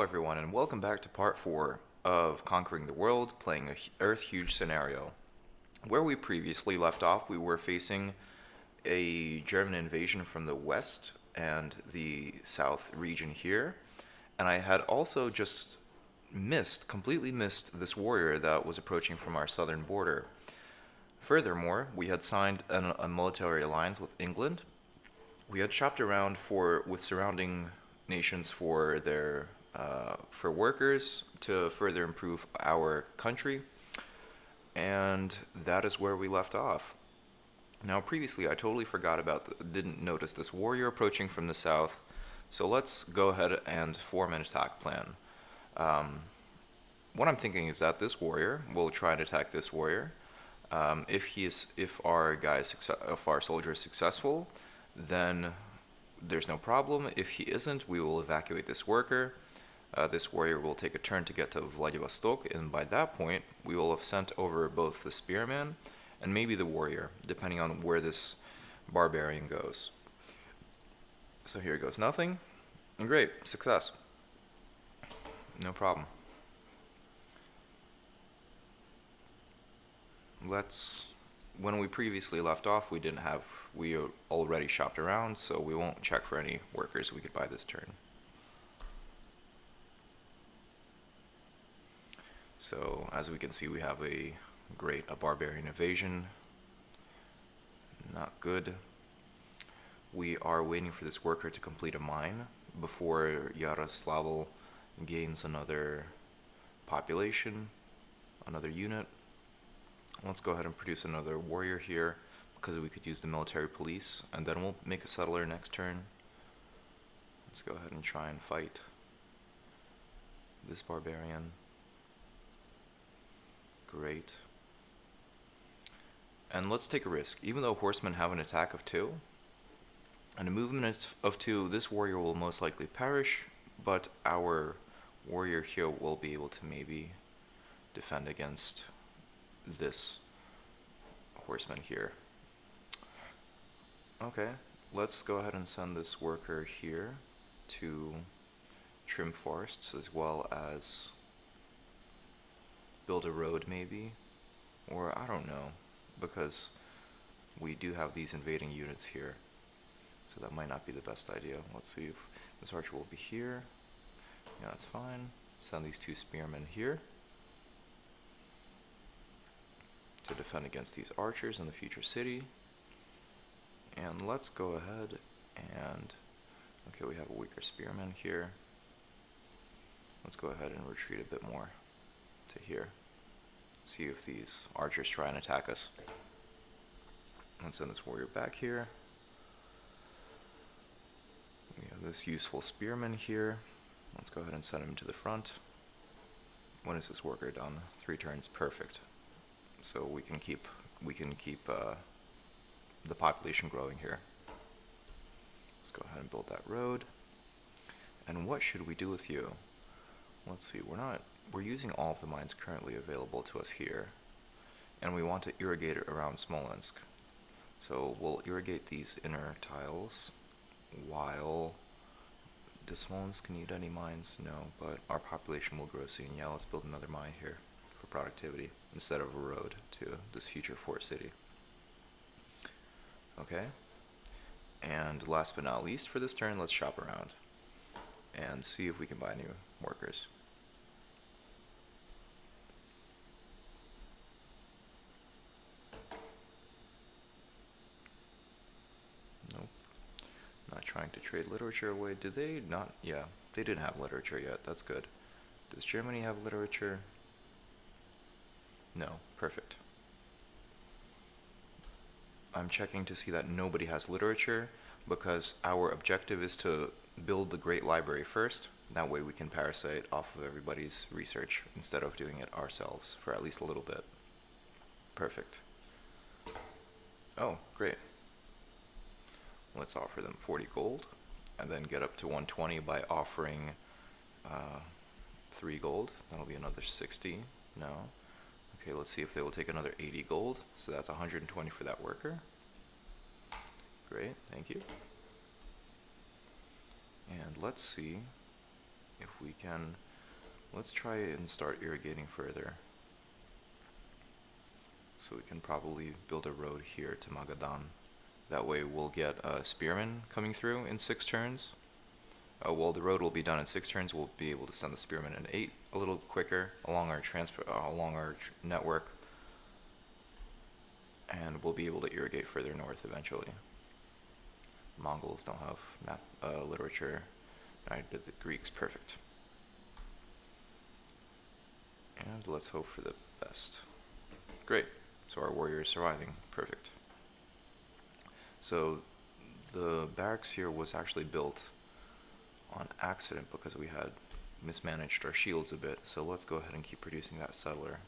everyone, and welcome back to part 4 of Conquering the World, playing a Earth Huge scenario. Where we previously left off, we were facing a German invasion from the west and the south region here, and I had also just completely missed this warrior that was approaching from our southern border. Furthermore, we had signed a military alliance with England. We had shopped around with surrounding nations for for workers to further improve our country, and that is where we left off. Now, previously, I totally forgot didn't notice this warrior approaching from the south, so let's go ahead and form an attack plan. What I'm thinking is that this warrior will try and attack this warrior. If our soldier is successful, then there's no problem. If he isn't, we will evacuate this worker. This warrior will take a turn to get to Vladivostok, and by that point, we will have sent over both the spearman and maybe the warrior, depending on where this barbarian goes. So here goes nothing, and great, success. No problem. When we previously left off, we already shopped around, so we won't check for any workers we could buy this turn. So, as we can see, we have a barbarian invasion. Not good. We are waiting for this worker to complete a mine before Yaroslavl gains another population, another unit. Let's go ahead and produce another warrior here, because we could use the military police, and then we'll make a settler next turn. Let's go ahead and try and fight this barbarian. Great. And let's take a risk. Even though horsemen have an attack of 2 and a movement of 2, this warrior will most likely perish, but our warrior here will be able to maybe defend against this horseman here. Okay, let's go ahead and send this worker here to trim forests, as well as build a road maybe, or I don't know, because we do have these invading units here, so that might not be the best idea. Let's see if this archer will be here. Yeah, that's fine. Send these 2 spearmen here to defend against these archers in the future city. And let's go ahead and, okay, we have a weaker spearman here. Let's go ahead and retreat a bit more to here. See if these archers try and attack us. Let's send this warrior back here. We have this useful spearman here. Let's go ahead and send him to the front. When is this worker done? 3 turns, perfect. So we can keep the population growing here. Let's go ahead and build that road. And what should we do with you? Let's see, we're using all of the mines currently available to us here, and we want to irrigate it around Smolensk. So we'll irrigate these inner tiles, while does Smolensk need any mines? No, but our population will grow soon. Yeah, let's build another mine here for productivity instead of a road to this future fort city. Okay, and last but not least for this turn, let's shop around and see if we can buy new workers. Nope. Not trying to trade literature away. Did they not? Yeah, they didn't have literature yet. That's good. Does Germany have literature? No. Perfect. I'm checking to see that nobody has literature, because our objective is to build the Great Library first. That way we can parasite off of everybody's research instead of doing it ourselves for at least a little bit. Perfect. Oh, great. Let's offer them 40 gold, and then get up to 120 by offering 3 gold. That'll be another 60. No. Okay, let's see if they will take another 80 gold. So that's 120 for that worker. Great, thank you. And let's see if we can, let's try and start irrigating further. So we can probably build a road here to Magadan. That way we'll get spearmen coming through in 6 turns. Well, the road will be done in 6 turns. We'll be able to send the spearmen in 8, a little quicker along our network, and we'll be able to irrigate further north eventually. Mongols don't have math, literature. Neither do the Greeks. Perfect. And let's hope for the best. Great. So our warrior is surviving. Perfect. So the barracks here was actually built on accident because we had mismanaged our shields a bit. So let's go ahead and keep producing that settler.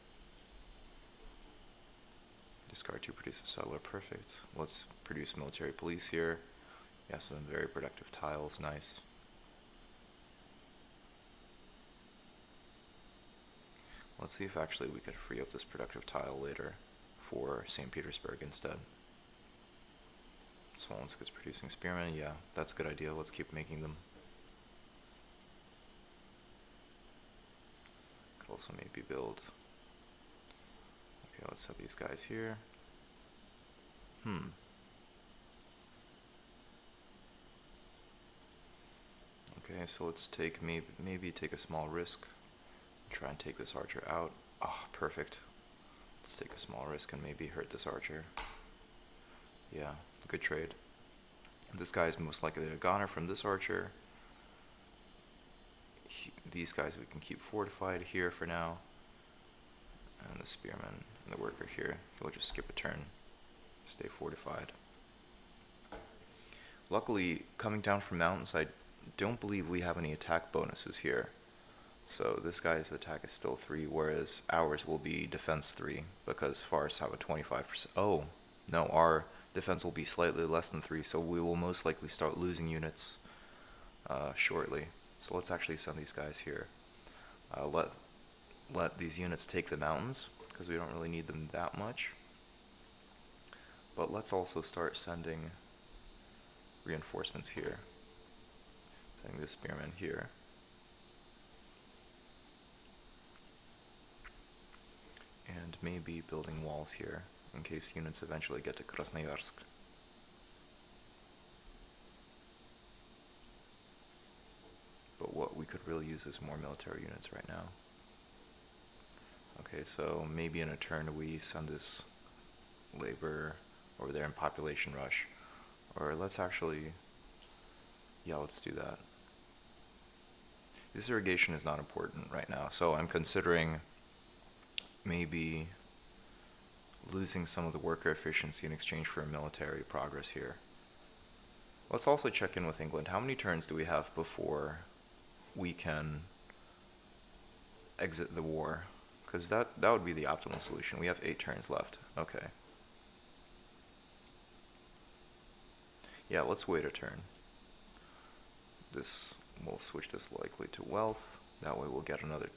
Discard to produce a settler. Perfect. Let's produce military police here. Yes, some very productive tiles. Nice. Let's see if actually we could free up this productive tile later for St. Petersburg instead. Smolensk is producing spearmen. Yeah, that's a good idea. Let's keep making them. Could also maybe build. Okay, let's set these guys here. Okay, so let's take maybe take a small risk. Try and take this archer out. Ah, perfect. Let's take a small risk and maybe hurt this archer. Yeah, good trade. This guy is most likely a goner from this archer. These guys we can keep fortified here for now. And the spearman and the worker here, he'll just skip a turn. Stay fortified. Luckily, coming down from mountains, I don't believe we have any attack bonuses here. So this guy's attack is still 3, whereas ours will be defense 3, because forests have a 25%. Oh, no, our defense will be slightly less than 3, so we will most likely start losing units shortly. So let's actually send these guys here. Let these units take the mountains, because we don't really need them that much. But let's also start sending reinforcements here. Sending this spearman here. And maybe building walls here, in case units eventually get to Krasnoyarsk. But what we could really use is more military units right now. Okay, so maybe in a turn we send this labor over there in population rush. Or let's actually, yeah, let's do that. This irrigation is not important right now, so I'm considering maybe losing some of the worker efficiency in exchange for military progress here. Let's also check in with England. How many turns do we have before we can exit the war? Because that would be the optimal solution. We have 8 turns left. Okay. Yeah, let's wait a turn. We'll switch this likely to wealth. That way we'll get another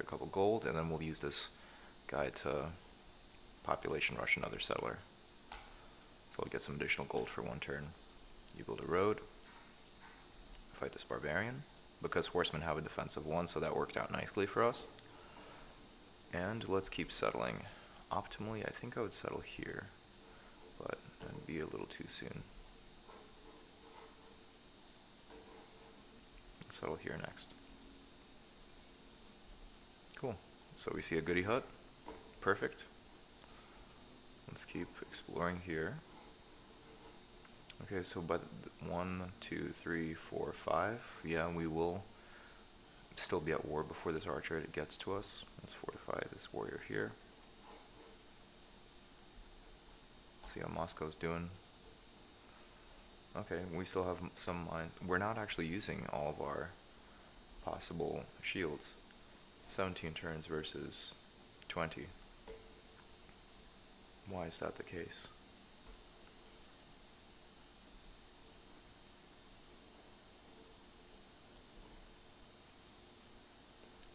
couple gold, and then we'll use this guy to population rush another settler. So I'll get some additional gold for 1 turn. You build a road. Fight this barbarian. Because horsemen have a defense of 1, so that worked out nicely for us. And let's keep settling. Optimally, I think I would settle here, but that'd be a little too soon. Let's settle here next. Cool. So we see a goody hut. Perfect. Let's keep exploring here. Okay, so by 1, 2, 3, 4, 5, yeah, we will still be at war before this archer gets to us. Let's fortify this warrior here. See how Moscow's doing. Okay, we still have some mines. We're not actually using all of our possible shields. 17 turns versus 20. Why is that the case?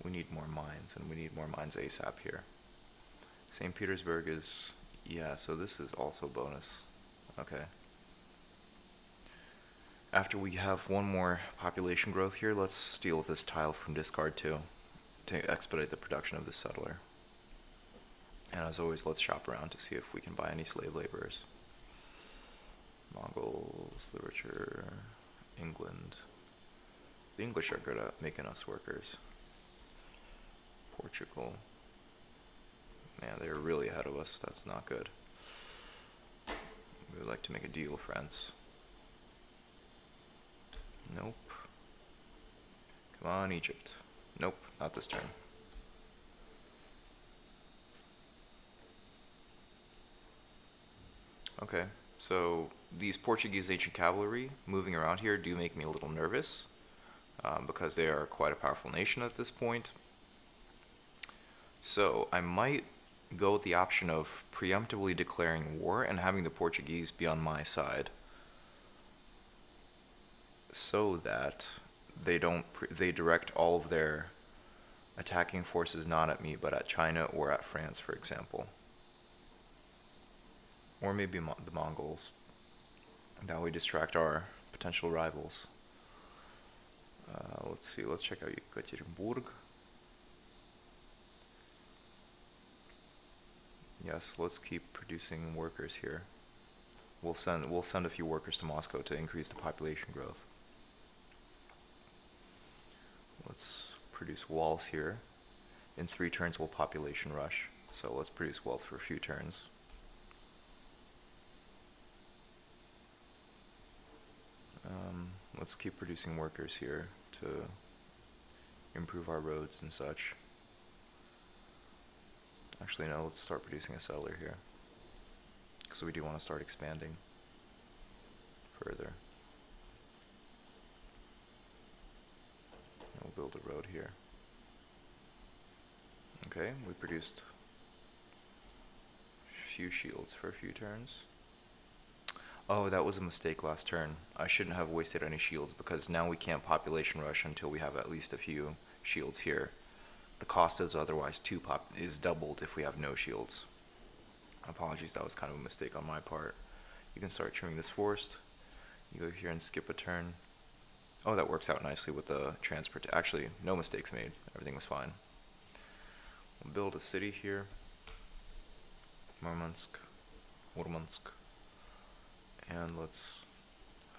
We need more mines, and we need more mines ASAP here. St. Petersburg is, yeah, so this is also bonus. Okay. After we have one more population growth here, let's steal this tile from discard too, to expedite the production of this settler. And as always, let's shop around to see if we can buy any slave laborers. Mongols, literature, England. The English are good at making us workers. Portugal. Man, they're really ahead of us. That's not good. We would like to make a deal, France. Nope. Come on, Egypt. Nope, not this turn. Okay, so these Portuguese ancient cavalry moving around here do make me a little nervous, because they are quite a powerful nation at this point. So I might go with the option of preemptively declaring war and having the Portuguese be on my side, so that they direct all of their attacking forces not at me but at China or at France, for example, or maybe the Mongols. That way distract our potential rivals. Let's see, let's check out Ekaterinburg. Yes, let's keep producing workers here. We'll send a few workers to Moscow to increase the population growth. Let's produce walls here. In 3 turns we'll population rush, so let's produce wealth for a few turns. Let's keep producing workers here to improve our roads and such. Actually, no, let's start producing a settler here, because we do want to start expanding further. We'll build a road here. Okay, we produced a few shields for a few turns. Oh, that was a mistake last turn. I shouldn't have wasted any shields, because now we can't population rush until we have at least a few shields here. The cost is otherwise is doubled if we have no shields. Apologies, that was kind of a mistake on my part. You can start trimming this forest. You go here and skip a turn. Oh, that works out nicely with the transport. Actually, no mistakes made. Everything was fine. We'll build a city here. Murmansk. And let's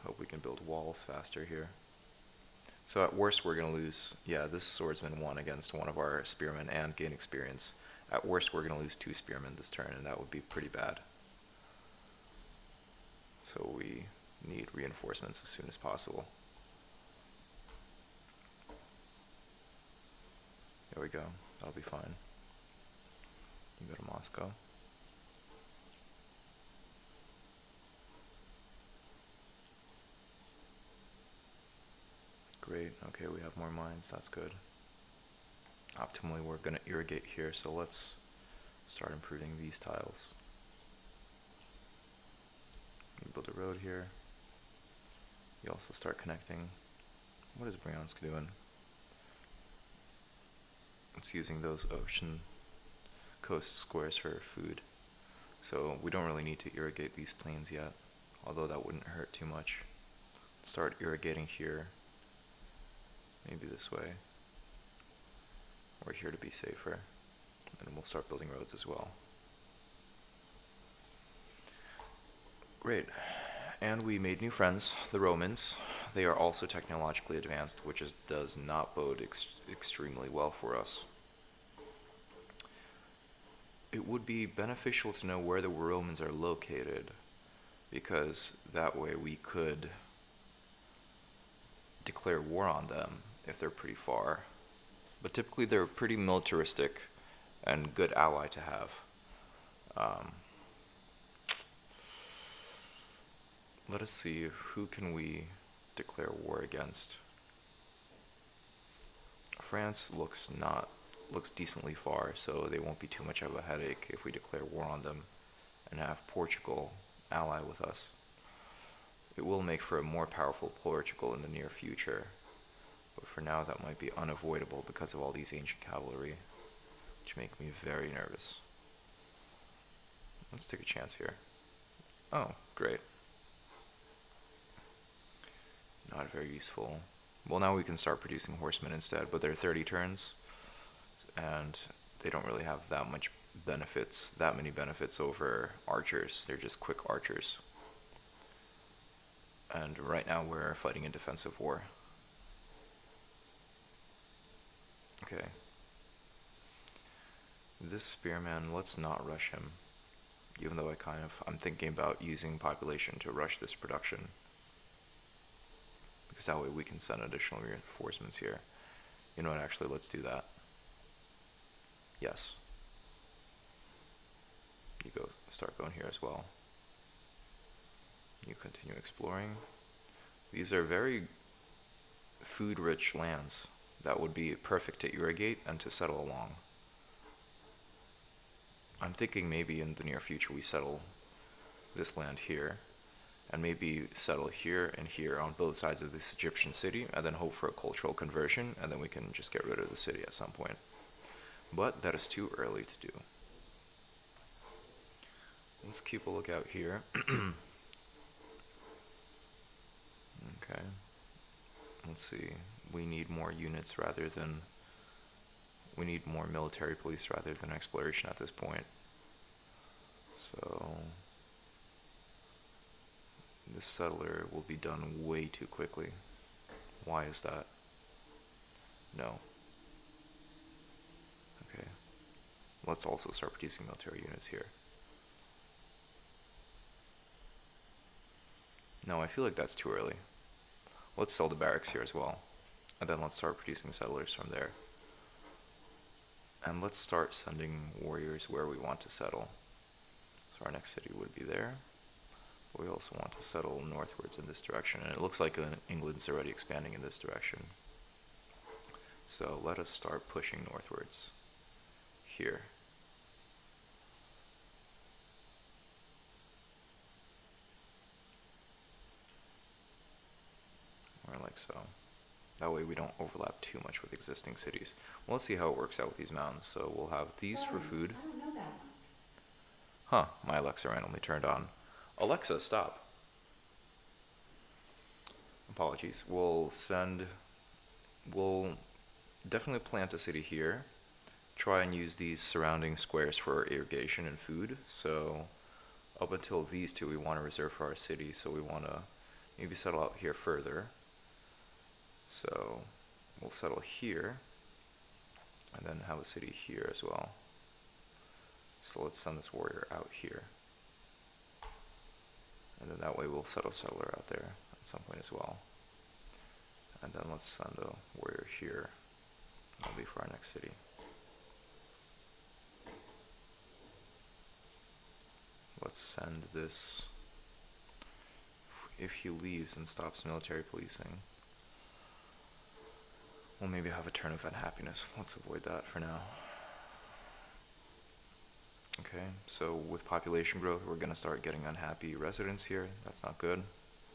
hope we can build walls faster here. So at worst we're going to lose, yeah, this swordsman won against one of our spearmen and gain experience. At worst we're going to lose 2 spearmen this turn, and that would be pretty bad. So we need reinforcements as soon as possible. There we go, that'll be fine. You go to Moscow. Great, okay, we have more mines, that's good. Optimally, we're going to irrigate here, so let's start improving these tiles. You build a road here. You also start connecting. What is Bryansk doing? It's using those ocean coast squares for food. So we don't really need to irrigate these plains yet, although that wouldn't hurt too much. Start irrigating here. Maybe this way. We're here to be safer. And we'll start building roads as well. Great. And we made new friends, the Romans. They are also technologically advanced, which does not bode extremely well for us. It would be beneficial to know where the Romans are located, because that way we could declare war on them if they're pretty far. But typically they're a pretty militaristic and good ally to have. Let us see, who can we declare war against? France looks decently far, so they won't be too much of a headache if we declare war on them and have Portugal ally with us. It will make for a more powerful Portugal in the near future, but for now that might be unavoidable because of all these ancient cavalry, which make me very nervous. Let's take a chance here. Oh, great. Not very useful. Well, now we can start producing horsemen instead, but they're 30 turns, and they don't really have that many benefits over archers. They're just quick archers. And right now we're fighting a defensive war. Okay. This spearman, let's not rush him. Even though I'm thinking about using population to rush this production. Because that way we can send additional reinforcements here. You know what, actually, let's do that. Yes. You start going here as well. You continue exploring. These are very food-rich lands that would be perfect to irrigate and to settle along. I'm thinking maybe in the near future we settle this land here, and maybe settle here and here on both sides of this Egyptian city, and then hope for a cultural conversion, and then we can just get rid of the city at some point. But that is too early to do. Let's keep a lookout here. Okay. Let's see. We need more units we need more military police rather than exploration at this point. So this settler will be done way too quickly. Why is that? No. Okay. Let's also start producing military units here. No, I feel like that's too early. Let's sell the barracks here as well. And then let's start producing settlers from there. And let's start sending warriors where we want to settle. So our next city would be there. But we also want to settle northwards in this direction. And it looks like England's already expanding in this direction. So let us start pushing northwards. Here. Or like so. That way we don't overlap too much with existing cities. Well, let's see how it works out with these mountains. So we'll have these for food. I don't know that one. Huh, my Alexa randomly turned on. Alexa, stop. Apologies. We'll definitely plant a city here. Try and use these surrounding squares for irrigation and food. So up until these two we want to reserve for our city. So we want to maybe settle out here further. So we'll settle here and then have a city here as well. So let's send this warrior out here. And then that way we'll settle a settler out there at some point as well. And then let's send a warrior here. That'll be for our next city. Let's send this. If he leaves and stops military policing, we'll maybe have a turn of unhappiness. Let's avoid that for now. Okay, so with population growth, we're going to start getting unhappy residents here. That's not good,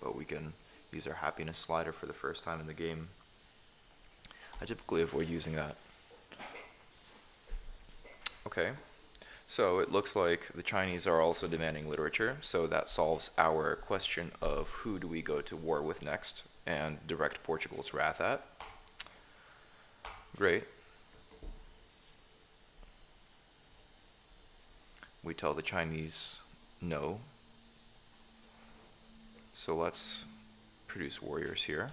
but we can use our happiness slider for the first time in the game. I typically avoid using that. Okay, so it looks like the Chinese are also demanding literature, so that solves our question of who do we go to war with next and direct Portugal's wrath at. Great. We tell the Chinese no. So let's produce warriors here.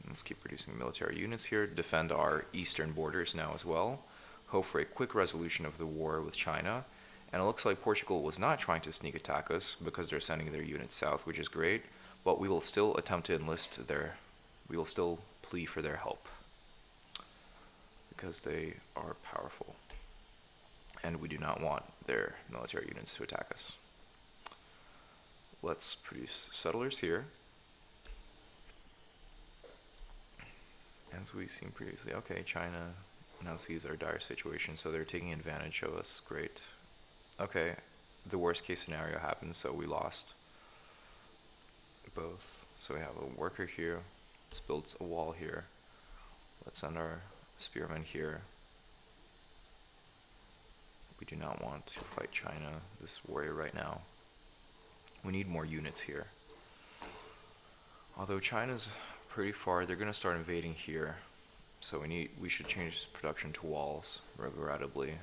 Let's keep producing military units here. Defend our eastern borders now as well. Hope for a quick resolution of the war with China. And it looks like Portugal was not trying to sneak attack us because they're sending their units south, which is great. But we will still attempt to enlist their... We will still plea for their help. Because they are powerful. And we do not want their military units to attack us. Let's produce settlers here. As we've seen previously. Okay, China now sees our dire situation, so they're taking advantage of us. Great. Okay, the worst case scenario happened, so we lost both. So we have a worker here. Let's build a wall here. Let's send our spearmen here. We do not want to fight China, this warrior right now. We need more units here. Although China's pretty far, they're gonna start invading here. So we should change this production to walls, regrettably,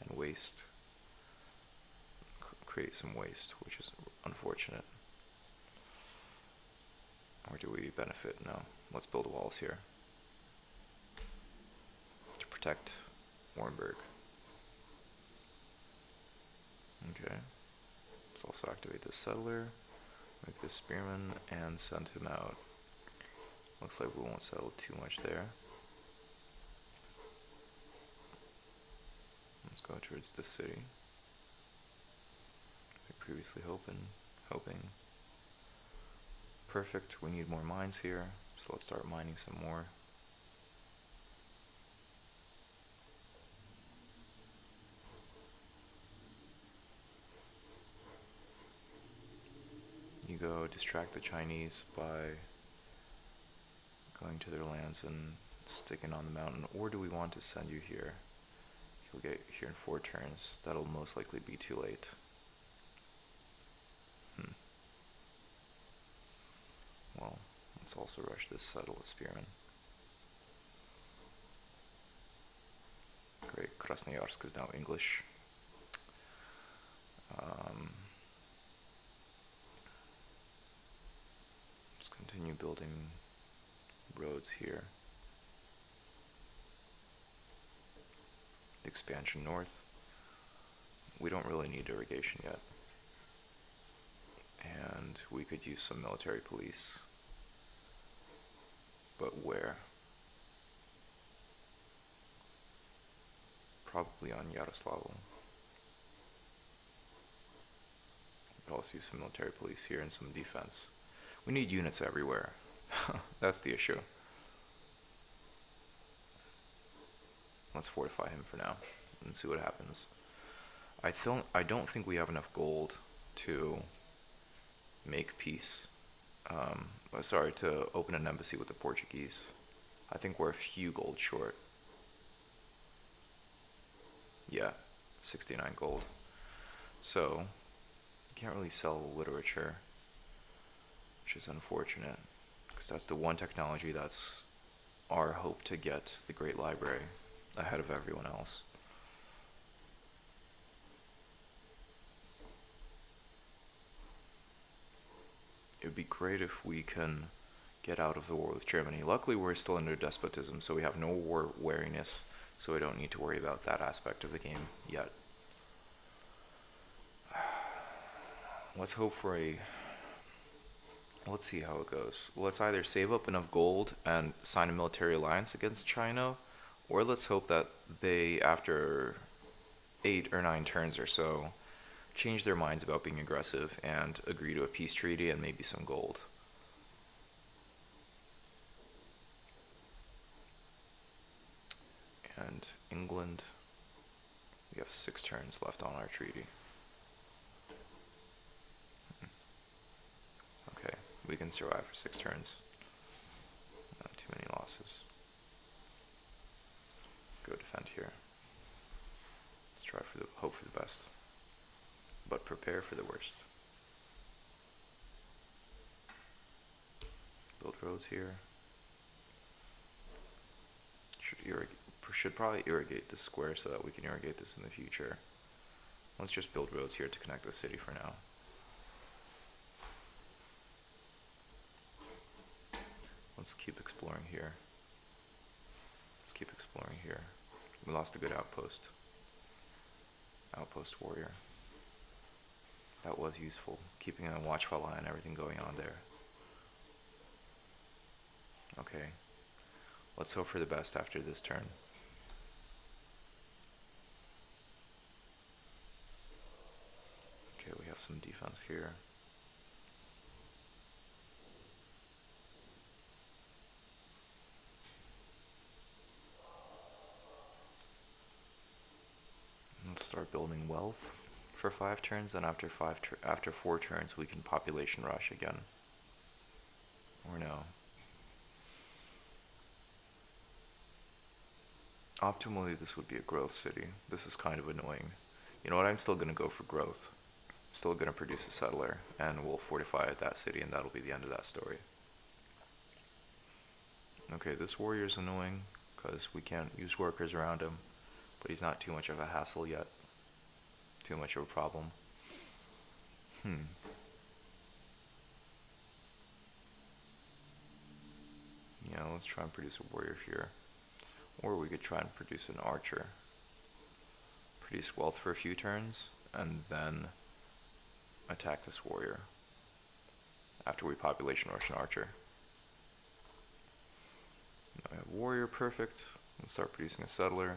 and waste. Create some waste, which is unfortunate. Or do we benefit? No. Let's build walls here to protect Warrenburg. Okay. Let's also activate this settler, make this spearman, and send him out. Looks like we won't settle too much there. Let's go towards the city. We previously hoping. Perfect, we need more mines here, so let's start mining some more. You go distract the Chinese by going to their lands and sticking on the mountain, or do we want to send you here? You'll get here in 4 turns. That'll most likely be too late. Well, let's also rush this settle the spearman. Great, Krasnoyarsk is now English. Let's continue building roads here. Expansion north. We don't really need irrigation yet. And we could use some military police. But where? Probably on Yaroslavl. We could also use some military police here and some defense. We need units everywhere. That's the issue. Let's fortify him for now and see what happens. I don't think we have enough gold to make peace. To open an embassy with the Portuguese. I think we're a few gold short. Yeah, 69 gold. So, can't really sell literature, which is unfortunate, because that's the one technology that's our hope to get the Great Library ahead of everyone else. It would be great if we can get out of the war with Germany. Luckily, we're still under despotism, so we have no war wariness, so we don't need to worry about that aspect of the game yet. Let's hope for let's see how it goes. Let's either save up enough gold and sign a military alliance against China, or let's hope that they, after 8 or 9 turns or so, change their minds about being aggressive and agree to a peace treaty and maybe some gold. And England, we have 6 turns left on our treaty. Okay, we can survive for 6 turns. Not too many losses. Go defend here. Let's try hope for the best, but prepare for the worst. Build roads here. Should probably irrigate this square so that we can irrigate this in the future. Let's just build roads here to connect the city for now. Let's keep exploring here. We lost a good outpost. Outpost warrior. That was useful, keeping a watchful eye on everything going on there. Okay, let's hope for the best after this turn. Okay, we have some defense here. Let's start building wealth for 5 turns, and after 4 turns we can population rush again. Or no. Optimally, this would be a growth city. This is kind of annoying. You know what, I'm still gonna go for growth. Still gonna produce a settler, and we'll fortify that city, and that'll be the end of that story. Okay, this warrior's annoying, because we can't use workers around him, but he's not too much of a hassle yet. Too much of a problem. Yeah, let's try and produce a warrior here. Or we could try and produce an archer. Produce wealth for a few turns, and then attack this warrior after we population rush an archer. Now we have warrior, perfect. Let's start producing a settler.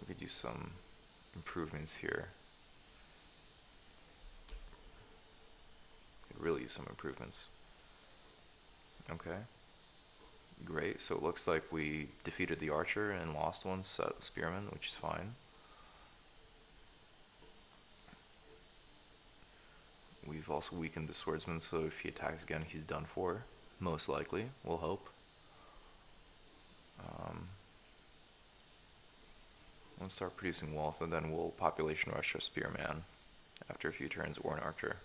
We could use some improvements here. Could really use some improvements. Okay. Great, so it looks like we defeated the archer and lost one spearman, which is fine. We've also weakened the swordsman, so if he attacks again, he's done for. Most likely, we'll hope. Let's start producing wealth, and then we'll population rush a spearman after a few turns, or an archer.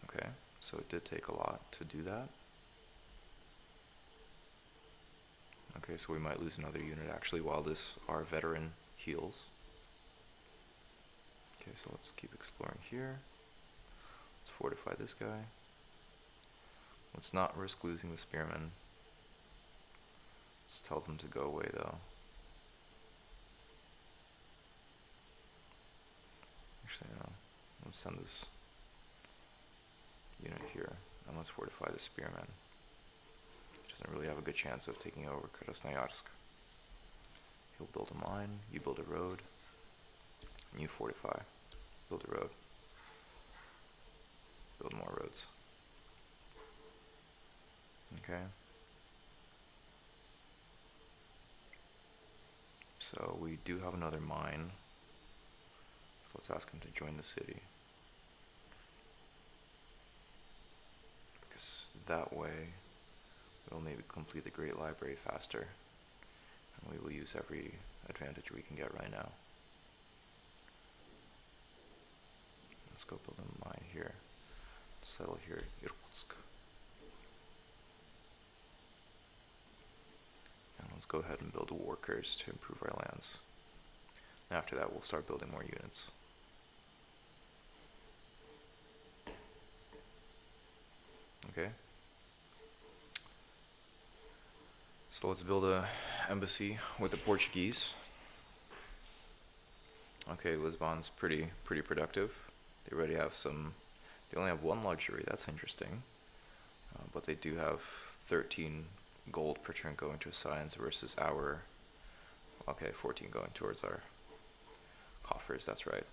Okay, so it did take a lot to do that. Okay, so we might lose another unit actually while our veteran heals. Okay, so let's keep exploring here. Let's fortify this guy. Let's not risk losing the spearmen. Let's tell them to go away though. Actually, no. Let's send this unit here, and let's fortify the spearman. Doesn't really have a good chance of taking over Krasnoyarsk. He'll build a mine, you build a road, and you fortify. Build a road. Build more roads. Okay. So we do have another mine. So let's ask him to join the city. Because that way we'll maybe complete the Great Library faster. And we will use every advantage we can get right now. Let's go build a mine here. Settle here, Irkutsk. And let's go ahead and build a war curse to improve our lands. And after that, we'll start building more units. Okay. So let's build a embassy with the Portuguese. Okay, Lisbon's pretty productive. They already have they only have one luxury, that's interesting. But they do have 13 gold per turn going to science versus 14 going towards our coffers, that's right.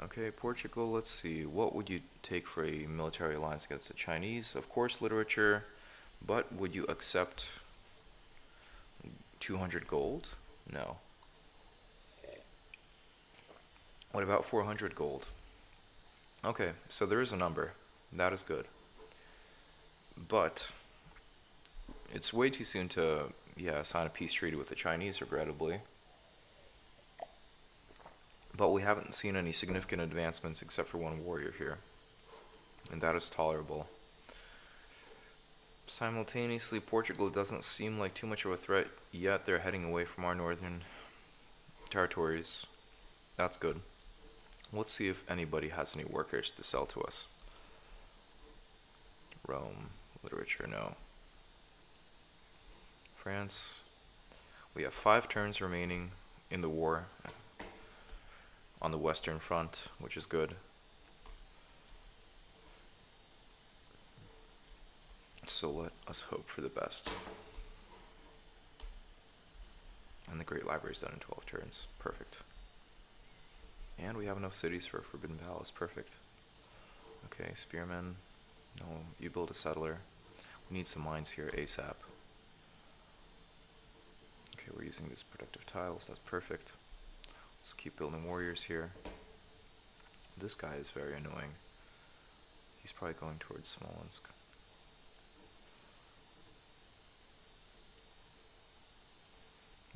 Okay, Portugal, let's see, what would you take for a military alliance against the Chinese? Of course, literature, but would you accept 200 gold? No. What about 400 gold? Okay, so there is a number. That is good. But it's way too soon to, sign a peace treaty with the Chinese, regrettably. But we haven't seen any significant advancements except for one warrior here. And that is tolerable. Simultaneously, Portugal doesn't seem like too much of a threat yet. They're heading away from our northern territories. That's good. Let's see if anybody has any workers to sell to us. Rome, literature, no. France, we have 5 turns remaining in the war on the Western Front, which is good. So let us hope for the best. And the Great Library is done in 12 turns. Perfect. And we have enough cities for a Forbidden Palace. Perfect. Okay, spearmen. No, you build a settler. We need some mines here ASAP. Okay, we're using these productive tiles. That's perfect. Let's keep building warriors here. This guy is very annoying. He's probably going towards Smolensk.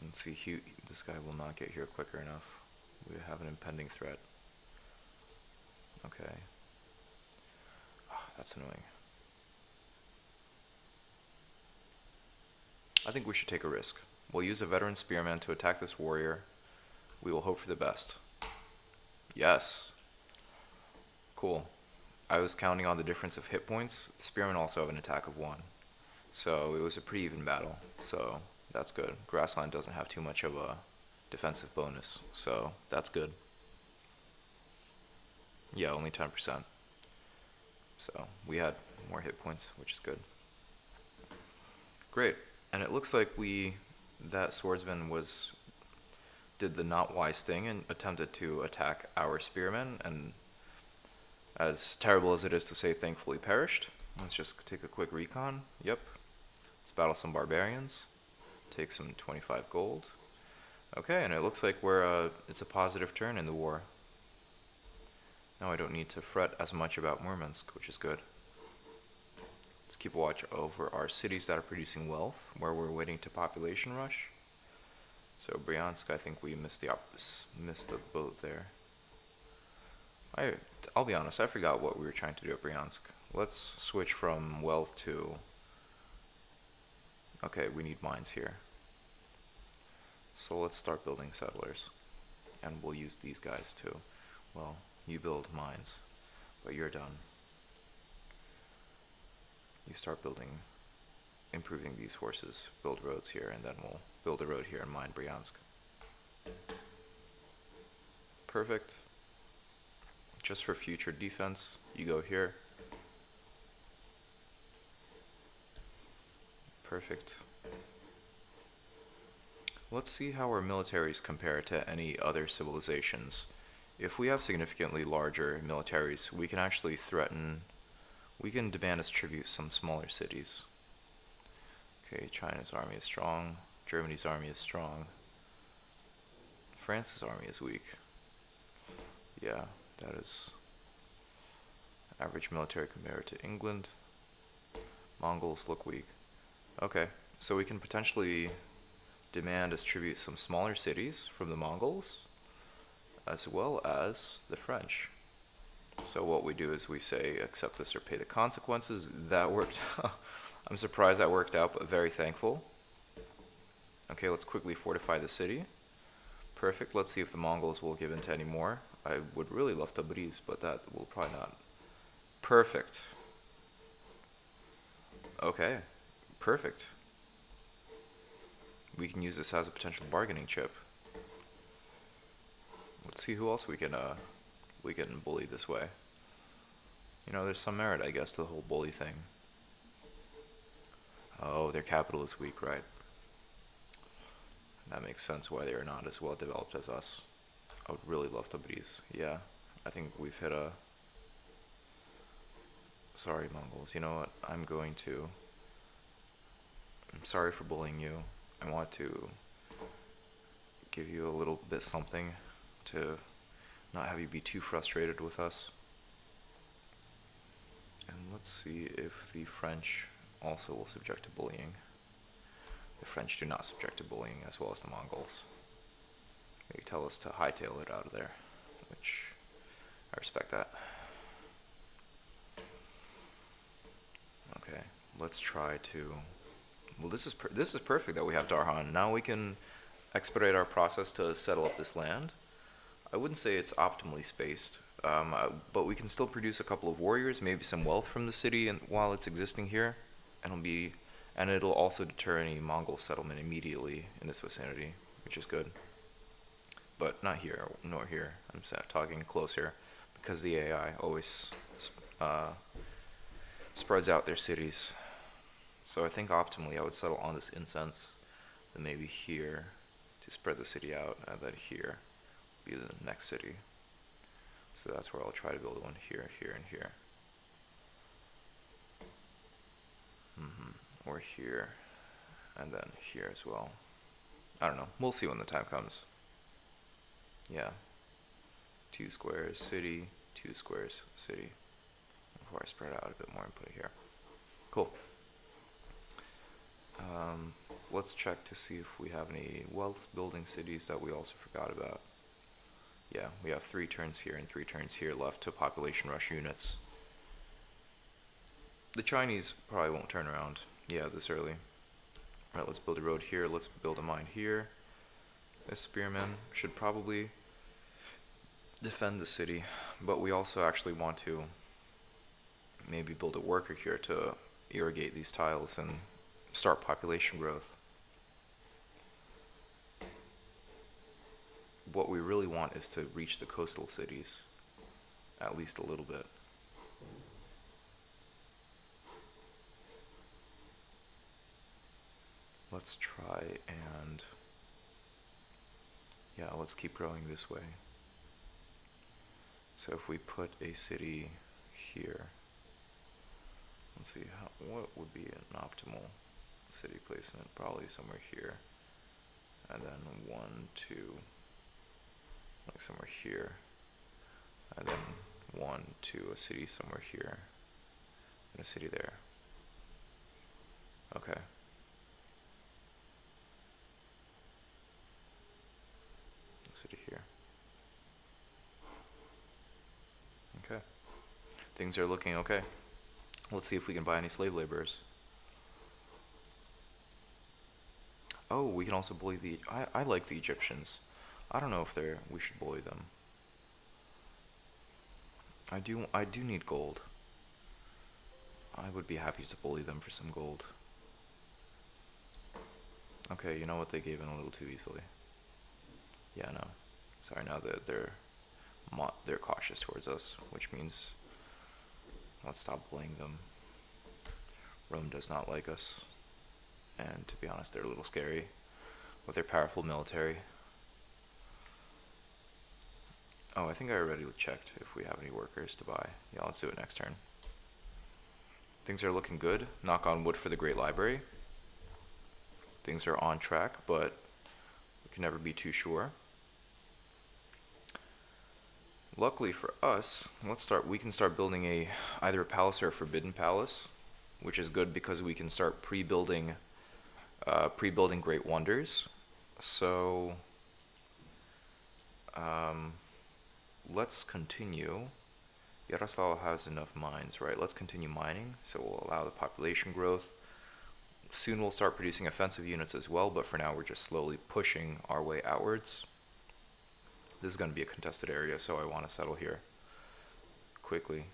Let's see, this guy will not get here quicker enough. We have an impending threat. Okay. Oh, that's annoying. I think we should take a risk. We'll use a veteran spearman to attack this warrior. We will hope for the best. Yes. Cool. I was counting on the difference of hit points. The spearmen also have an attack of 1. So it was a pretty even battle. So that's good. Grassland doesn't have too much of a defensive bonus. So that's good. Yeah, only 10%. So we had more hit points, which is good. Great. And it looks like that swordsman did the not wise thing and attempted to attack our spearmen, and as terrible as it is to say, thankfully perished. Let's just take a quick recon. Yep. Let's battle some barbarians. Take some 25 gold. Okay, and it looks like it's a positive turn in the war. Now I don't need to fret as much about Murmansk, which is good. Let's keep a watch over our cities that are producing wealth, where we're waiting to population rush. So Bryansk, I think we missed the boat there. I'll be honest, I forgot what we were trying to do at Bryansk. Let's switch from wealth to... Okay, we need mines here. So let's start building settlers. And we'll use these guys too. Well, you build mines, but you're done. You start improving these horses, build roads here, and then we'll build a road here and mine Bryansk. Perfect. Just for future defense, you go here. Perfect. Let's see how our militaries compare to any other civilizations. If we have significantly larger militaries, we can actually we can demand as tribute some smaller cities. Okay, China's army is strong, Germany's army is strong, France's army is weak. Yeah, that is average military compared to England. Mongols look weak. Okay, so we can potentially demand as tribute some smaller cities from the Mongols, as well as the French. So what we do is we say, accept this or pay the consequences. That worked out. I'm surprised that worked out, but very thankful. Okay, let's quickly fortify the city. Perfect. Let's see if the Mongols will give in to any more. I would really love Tabriz, but that will probably not. Perfect. Okay, perfect. We can use this as a potential bargaining chip. Let's see who else we can bully this way. You know, there's some merit, I guess, to the whole bully thing. Oh, their capital is weak, right? That makes sense why they are not as well developed as us. I would really love Tabriz. Yeah, I think we've hit a... Sorry, Mongols. You know what? I'm sorry for bullying you. I want to give you a little bit something to not have you be too frustrated with us. And let's see if the French also will subject to bullying. The French do not subject to bullying as well as the Mongols. They tell us to hightail it out of there, which I respect that. Okay, let's try to... Well, this is perfect that we have Darhan. Now we can expedite our process to settle up this land. I wouldn't say it's optimally spaced, but we can still produce a couple of warriors, maybe some wealth from the city, and while it's existing here, and it'll also deter any Mongol settlement immediately in this vicinity, which is good. But not here, nor here. I'm talking closer, because the AI always spreads out their cities. So I think optimally I would settle on this incense, then maybe here to spread the city out, and then here be the next city. So that's where I'll try to build one here, here, and here. Or here, and then here as well. I don't know. We'll see when the time comes. Yeah. 2 squares, city, 2 squares, city. Before I spread out a bit more and put it here. Cool. Let's check to see if we have any wealth building cities that we also forgot about. Yeah, we have 3 turns here and 3 turns here left to population rush units. The Chinese probably won't turn around, yeah, this early. Alright, let's build a road here, let's build a mine here. This spearman should probably defend the city, but we also actually want to maybe build a worker here to irrigate these tiles and start population growth. What we really want is to reach the coastal cities, at least a little bit. Let's try and, yeah, let's keep growing this way. So if we put a city here, let's see, what would be an optimal city placement? Probably somewhere here, and then 1, 2, like somewhere here, and then 1, 2, a city somewhere here, and a city there. Okay. A city here. Okay. Things are looking okay. Let's see if we can buy any slave laborers. Oh, we can also bully the... I like the Egyptians. I don't know if we should bully them. I do need gold. I would be happy to bully them for some gold. Okay, you know what? They gave in a little too easily. Yeah, no. Sorry, now that they're cautious towards us, which means let's stop bullying them. Rome does not like us, and to be honest, they're a little scary with their powerful military. Oh, I think I already checked if we have any workers to buy. Yeah, let's do it next turn. Things are looking good. Knock on wood for the Great Library. Things are on track, but we can never be too sure. Luckily for us, we can start building either a palace or a forbidden palace, which is good because we can start pre-building great wonders. So let's continue. Yaroslav has enough mines, right? Let's continue mining, so we'll allow the population growth. Soon we'll start producing offensive units as well, but for now we're just slowly pushing our way outwards. This is going to be a contested area, so I want to settle here quickly.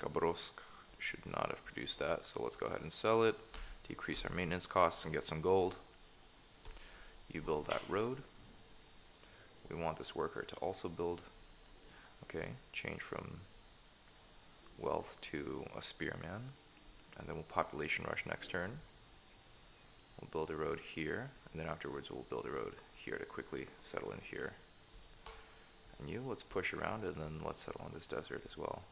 Gaborovsk should not have produced that, so let's go ahead and sell it, decrease our maintenance costs, and get some gold. You build that road. We want this worker to also build. Okay, change from wealth to a spearman, and then we'll population rush next turn. We'll build a road here, and then afterwards we'll build a road here to quickly settle in here. And you, let's push around, and then let's settle in this desert as well.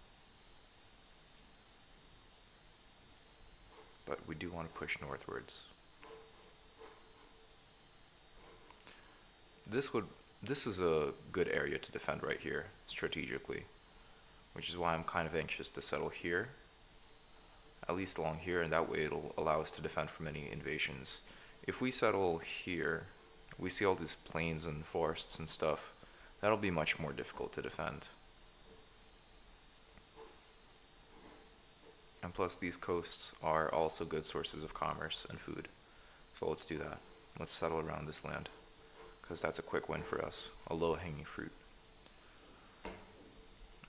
But we do want to push northwards. This is a good area to defend right here, strategically, which is why I'm kind of anxious to settle here, at least along here, and that way it'll allow us to defend from any invasions. If we settle here, we see all these plains and forests and stuff, that'll be much more difficult to defend. And plus these coasts are also good sources of commerce and food. So let's do that. Let's settle around this land, because that's a quick win for us, a low-hanging fruit.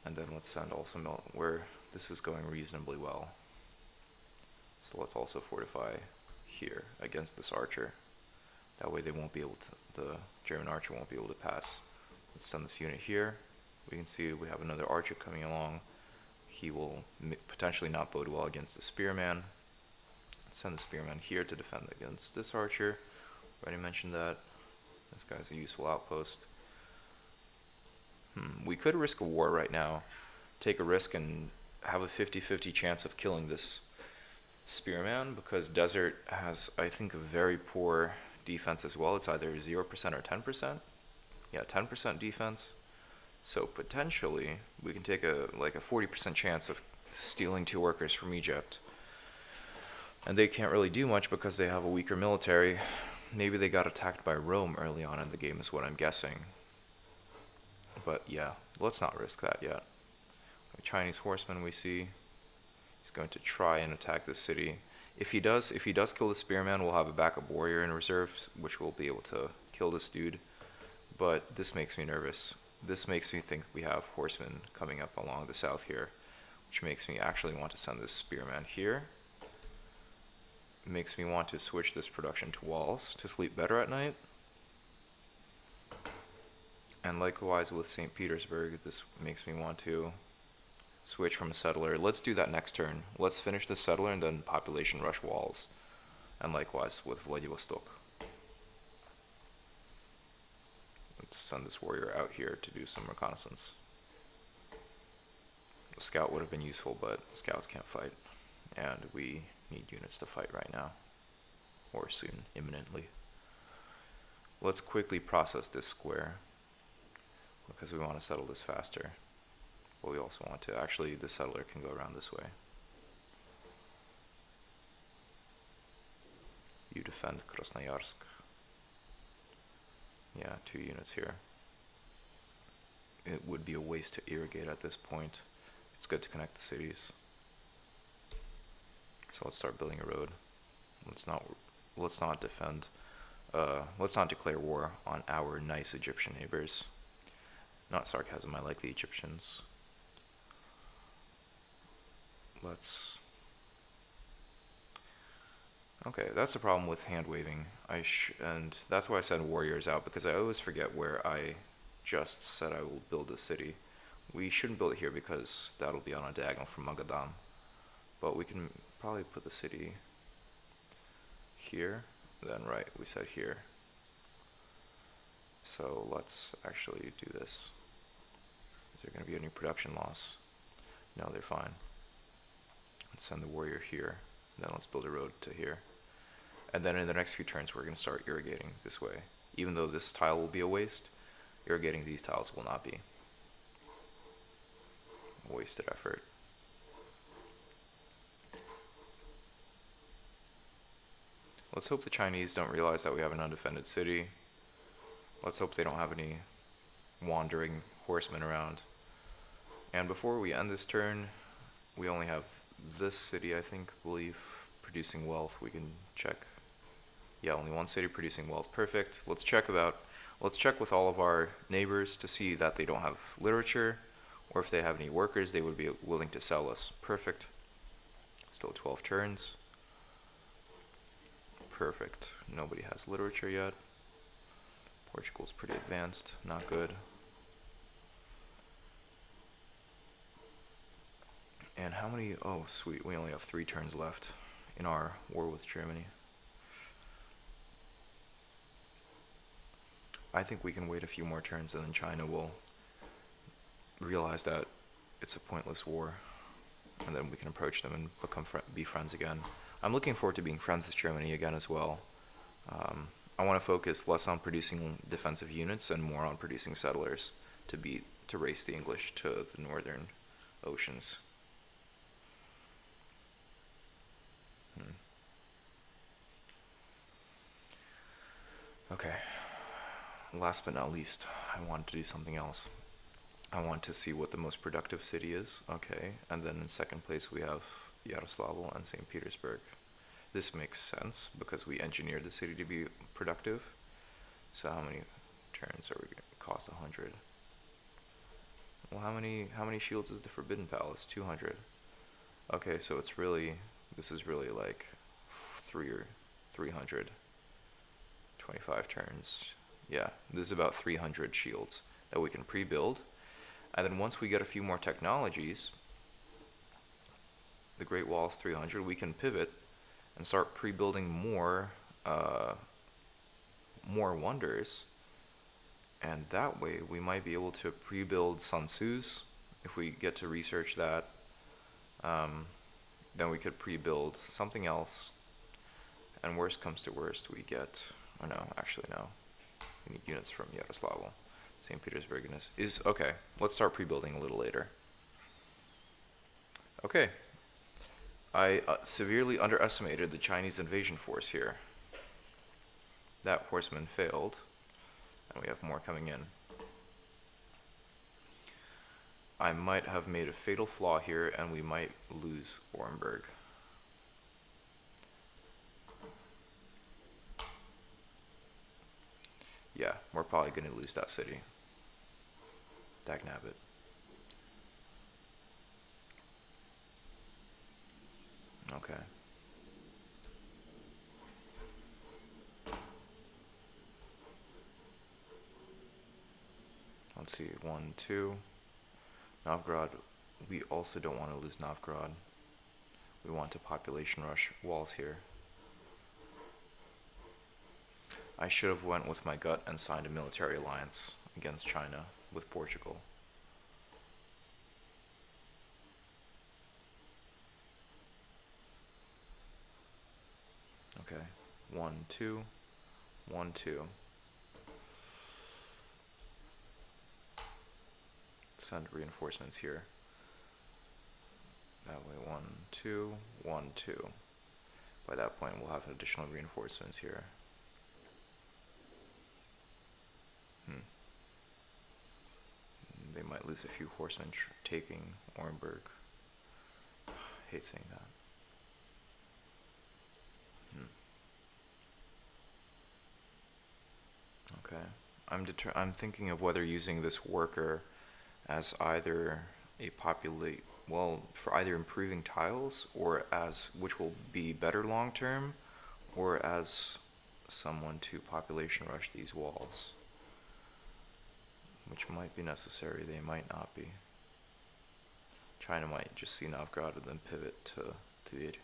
And then let's send also where this is going reasonably well. So let's also fortify here against this archer. That way they won't be able to, the German archer won't be able to pass. Let's send this unit here. We can see we have another archer coming along. He will potentially not bode well against the spearman. Send the spearman here to defend against this archer. Already mentioned that. This guy's a useful outpost. We could risk a war right now. Take a risk and have a 50-50 chance of killing this spearman, because desert has, I think, a very poor defense as well. It's either 0% or 10%. Yeah, 10% defense. So potentially we can take a 40% chance of stealing 2 workers from Egypt. And they can't really do much because they have a weaker military. Maybe they got attacked by Rome early on in the game is what I'm guessing. But yeah, let's not risk that yet. A Chinese horseman we see. He's going to try and attack this city. If he does kill the spearman, we'll have a backup warrior in reserve, which will be able to kill this dude. But this makes me nervous. This makes me think we have horsemen coming up along the south here, which makes me actually want to send this spearman here. It makes me want to switch this production to walls to sleep better at night. And likewise with St. Petersburg, this makes me want to switch from a settler. Let's do that next turn. Let's finish the settler and then population rush walls. And likewise with Vladivostok. Let's send this warrior out here to do some reconnaissance. A scout would have been useful, but scouts can't fight. And we need units to fight right now. Or soon, imminently. Let's quickly process this square, because we want to settle this faster. But we also want to, actually, the settler can go around this way. You defend Krasnoyarsk. Yeah, 2 units here. It would be a waste to irrigate at this point. It's good to connect the cities. So let's start building a road. Let's not defend. Let's not declare war on our nice Egyptian neighbors. Not sarcasm, I like the Egyptians. Okay, that's the problem with hand waving. And that's why I send warriors out, because I always forget where I just said I will build a city. We shouldn't build it here because that'll be on a diagonal from Magadan. But we can probably put the city here. Then right, we said here. So let's actually do this. Is there going to be any production loss? No, they're fine. Let's send the warrior here. Then let's build a road to here. And then in the next few turns, we're going to start irrigating this way. Even though this tile will be a waste, irrigating these tiles will not be. A wasted effort. Let's hope the Chinese don't realize that we have an undefended city. Let's hope they don't have any wandering horsemen around. And before we end this turn, we only have this city, I believe, producing wealth. We can check. Yeah, only one city producing wealth. Perfect. Let's check with all of our neighbors to see that they don't have literature, or if they have any workers they would be willing to sell us. Perfect. Still 12 turns. Perfect. Nobody has literature yet. Portugal's pretty advanced. Not good. And how many? Oh, sweet. We only have 3 turns left in our war with Germany. I think we can wait a few more turns and then China will realize that it's a pointless war. And then we can approach them and be friends again. I'm looking forward to being friends with Germany again as well. I want to focus less on producing defensive units and more on producing settlers to race the English to the northern oceans. Okay. Last but not least, I want to do something else. I want to see what the most productive city is. Okay, and then in second place we have Yaroslavl and St. Petersburg. This makes sense because we engineered the city to be productive. So how many turns are we going to cost? 100. Well, how many shields is the Forbidden Palace? 200. Okay, so this is really like 300. 25 turns. Yeah, this is about 300 shields that we can pre-build. And then once we get a few more technologies, the Great Wall is 300, we can pivot and start pre-building more wonders. And that way we might be able to pre-build Sun Tzu's if we get to research that. Then we could pre-build something else. And worst comes to worst, we get, oh no, actually no. We need units from Yaroslavl. St. Petersburg is okay. Let's start pre-building a little later. Okay. I severely underestimated the Chinese invasion force here. That horseman failed, and we have more coming in. I might have made a fatal flaw here, and we might lose Orenburg. Yeah, we're probably going to lose that city. Dagnabbit. Okay. Let's see, 1, 2. Novgorod, we also don't want to lose Novgorod. We want to population rush walls here. I should have went with my gut and signed a military alliance against China with Portugal. Okay, 1, 2, 1, 2. Send reinforcements here. That way, 1, 2, 1, 2. By that point, we'll have additional reinforcements here. They might lose a few horsemen taking Orenburg. Hate saying that. Okay. I'm thinking of whether using this worker as either a for either improving tiles, or as, which will be better long term, or as someone to population rush these walls, which might be necessary, they might not be. China might just see Novgorod and then pivot to Tver,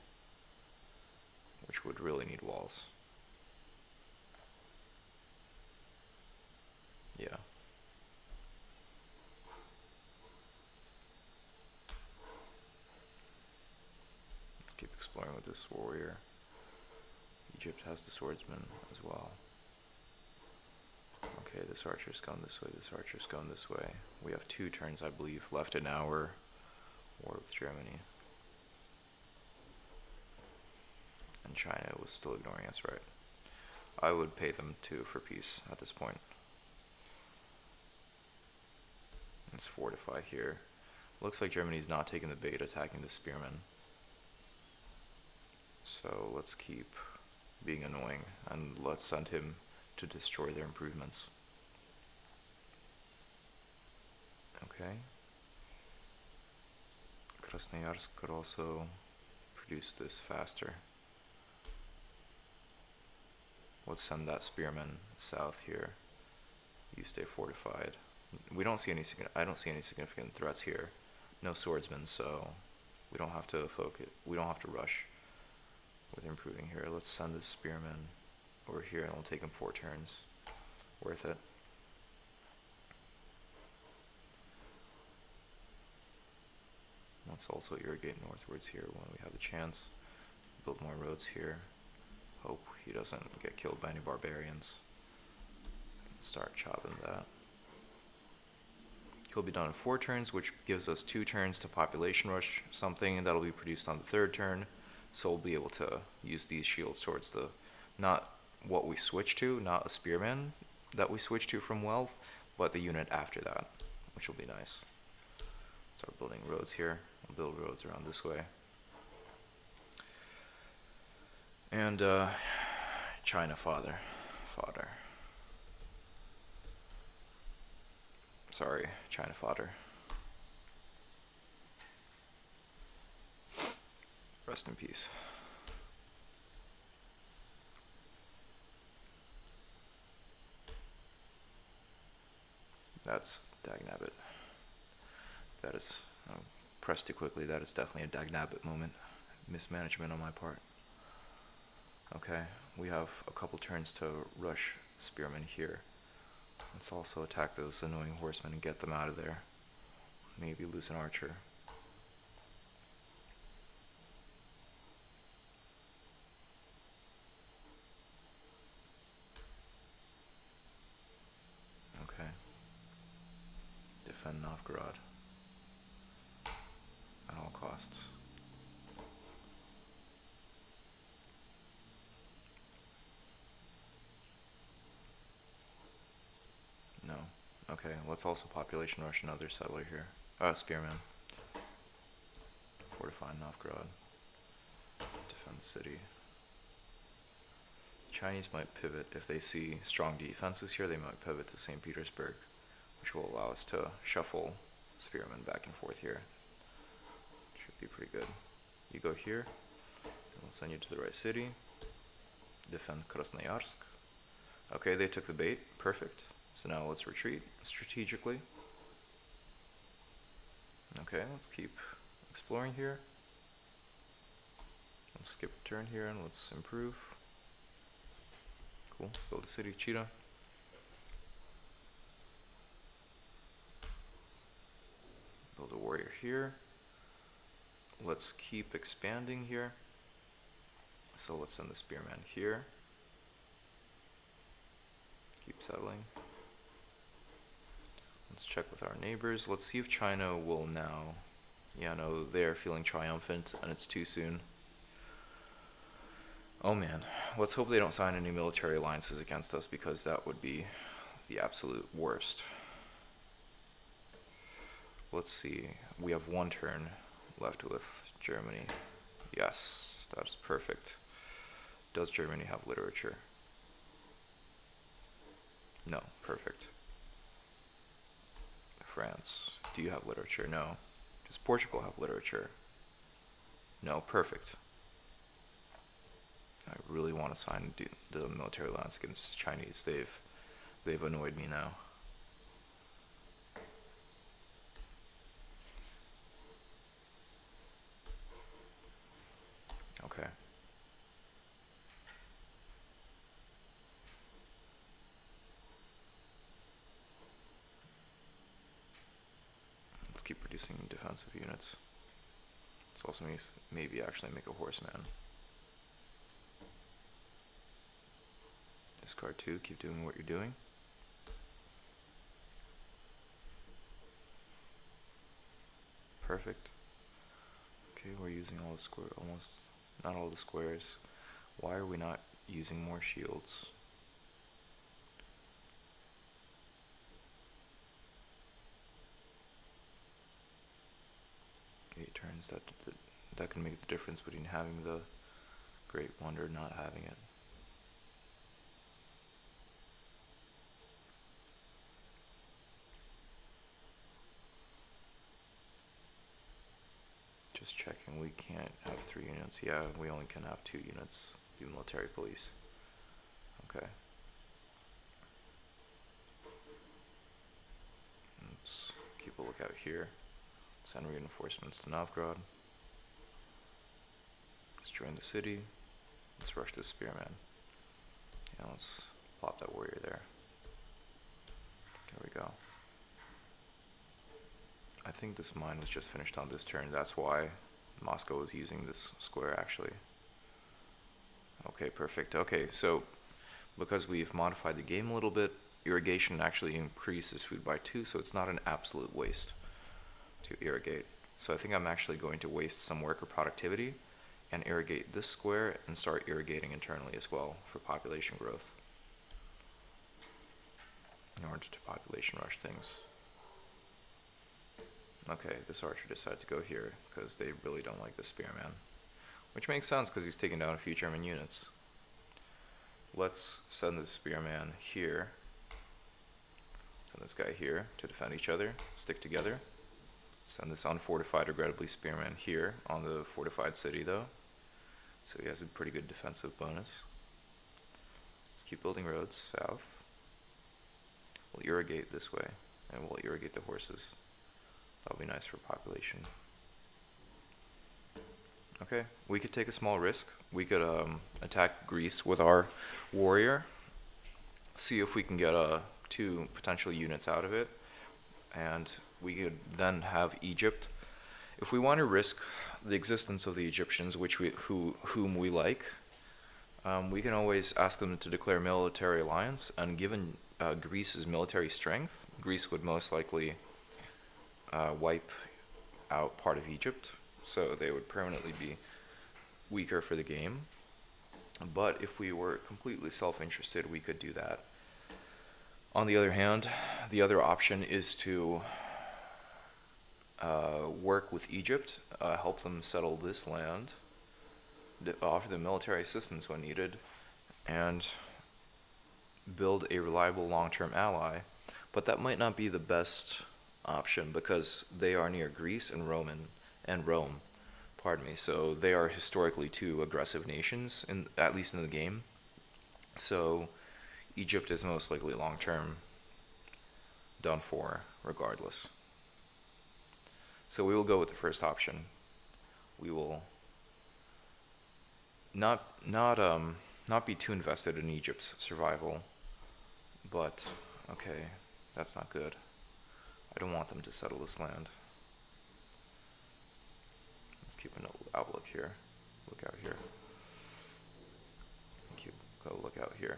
which would really need walls. Yeah. Let's keep exploring with this warrior. Egypt has the swordsman as well. Okay, this archer's gone this way, this archer's gone this way. We have 2 turns, I believe, left in our war with Germany. And China was still ignoring us, right? I would pay them 2 for peace at this point. Let's fortify here. Looks like Germany's not taking the bait, attacking the spearmen. So let's keep being annoying, and let's send him to destroy their improvements. Okay. Krasnoyarsk could also produce this faster. Let's send that spearman south here. You stay fortified. We don't see any. I don't see any significant threats here. No swordsmen, so we don't have to focus. We don't have to rush with improving here. Let's send this spearman over here, and it'll take him 4 turns. Worth it. Let's also irrigate northwards here when we have the chance. Build more roads here. Hope he doesn't get killed by any barbarians. Start chopping that. He'll be done in 4 turns, which gives us 2 turns to population rush something that'll be produced on the 3rd turn. So we'll be able to use these shields towards the, not what we switch to, not a spearman that we switch to from wealth, but the unit after that, which will be nice. Start building roads here. We'll build roads around this way. And China fodder. Sorry, China fodder. Rest in peace. That's Dagnabbit. That is, pressed too quickly, that is definitely a Dagnabbit moment. Mismanagement on my part. Okay, we have a couple turns to rush spearmen here. Let's also attack those annoying horsemen and get them out of there. Maybe lose an archer. Okay. Defend Novgorod at all costs. Okay, let's also population rush another settler here. Spearman. Fortify Novgorod. Defend the city. Chinese might pivot if they see strong defenses here. They might pivot to St. Petersburg, which will allow us to shuffle spearmen back and forth here. Should be pretty good. You go here, and we'll send you to the right city. Defend Krasnoyarsk. Okay, they took the bait. Perfect. So now let's retreat strategically. Okay, let's keep exploring here. Let's skip a turn here and let's improve. Cool. Build a city, Cheetah. Build a warrior here. Let's keep expanding here. So let's send the spearman here. Keep settling. Let's check with our neighbors. Let's see if China will now. Yeah, no, they're feeling triumphant and it's too soon. Oh man, let's hope they don't sign any military alliances against us because that would be the absolute worst. Let's see, we have one turn left with Germany. Yes, that's perfect. Does Germany have literature? No, perfect. France, do you have literature? No. Does Portugal have literature? No, perfect. I really want to sign the military alliance against the Chinese. They've annoyed me now. Okay. Let's keep producing defensive units. Let's also maybe actually make a horseman. Discard 2, keep doing what you're doing. Perfect. Okay, we're using all the square, almost, not all the squares. Why are we not using more shields? Okay, turns that can make the difference between having the Great Wonder and not having it. Just checking, we can't have 3 units. Yeah, we only can have 2 units. Do military police. Okay. Let's keep a lookout here. Send reinforcements to Novgorod. Let's join the city. Let's rush this spearman. Yeah, let's plop that warrior there. There we go. I think this mine was just finished on this turn. That's why Moscow is using this square actually. Okay, perfect. Okay, so because we've modified the game a little bit, irrigation actually increases food by 2, so it's not an absolute waste to irrigate. So I think I'm actually going to waste some worker productivity and irrigate this square and start irrigating internally as well for population growth in order to population rush things. Okay, this archer decided to go here because they really don't like the spearman, which makes sense because he's taking down a few German units. Let's send the spearman here, send this guy here to defend each other, stick together. Send this unfortified, regrettably, spearman here on the fortified city though, so he has a pretty good defensive bonus. Let's keep building roads south. We'll irrigate this way, and we'll irrigate the horses. That'll be nice for population. Okay, we could take a small risk. We could attack Greece with our warrior, see if we can get 2 potential units out of it, and we could then have Egypt. If we want to risk the existence of the Egyptians, whom we like, we can always ask them to declare military alliance, and given Greece's military strength, Greece would most likely wipe out part of Egypt, so they would permanently be weaker for the game. But if we were completely self-interested, we could do that. On the other hand, the other option is to work with Egypt, help them settle this land, offer them military assistance when needed, and build a reliable long-term ally. But that might not be the best option because they are near Greece and Rome. Pardon me. So they are historically two aggressive nations, at least in the game. So Egypt is most likely long-term done for regardless. So we will go with the first option. We will not be too invested in Egypt's survival, but okay, that's not good. I don't want them to settle this land. Let's keep an outlook here. Look out here. Go look out here.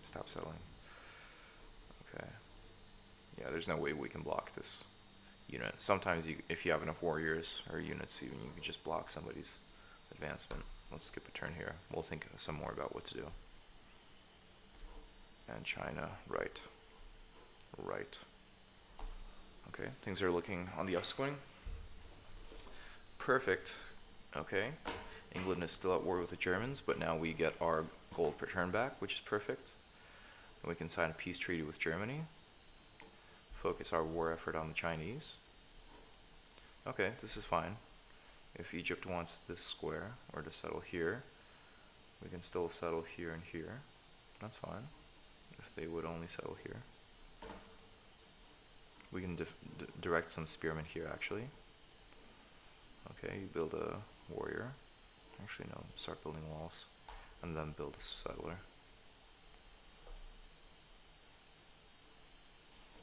Stop settling. Okay. Yeah, there's no way we can block this unit. Sometimes if you have enough warriors or units, even you can just block somebody's advancement. Let's skip a turn here. We'll think some more about what to do. And China, right. Okay, things are looking on the upswing. Perfect. Okay, England is still at war with the Germans, but now we get our gold per turn back, which is perfect. And we can sign a peace treaty with Germany. Focus our war effort on the Chinese. Okay, this is fine. If Egypt wants this square, or to settle here, we can still settle here and here. That's fine. If they would only settle here. We can direct some spearmen here, actually. Okay, you build a warrior. Actually, no, start building walls. And then build a settler.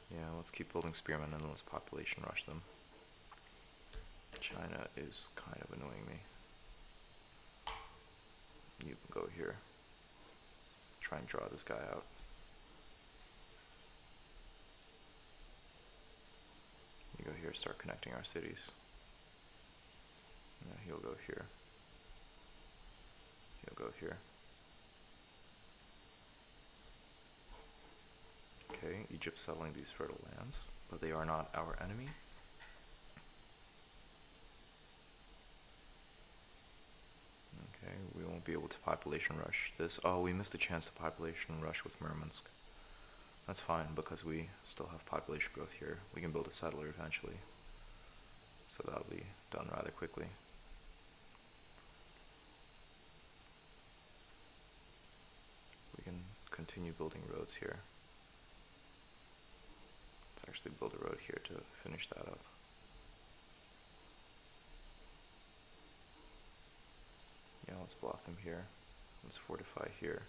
Yeah, let's keep building spearmen and let's population rush them. China is kind of annoying me. You can go here. Try and draw this guy out. You go here, start connecting our cities. Yeah, he'll go here. He'll go here. Okay, Egypt settling these fertile lands, but they are not our enemy. Okay, we won't be able to population rush this. Oh, we missed a chance to population rush with Murmansk. That's fine, because we still have population growth here. We can build a settler eventually. So that'll be done rather quickly. We can continue building roads here. Let's actually build a road here to finish that up. Yeah, let's block them here. Let's fortify here.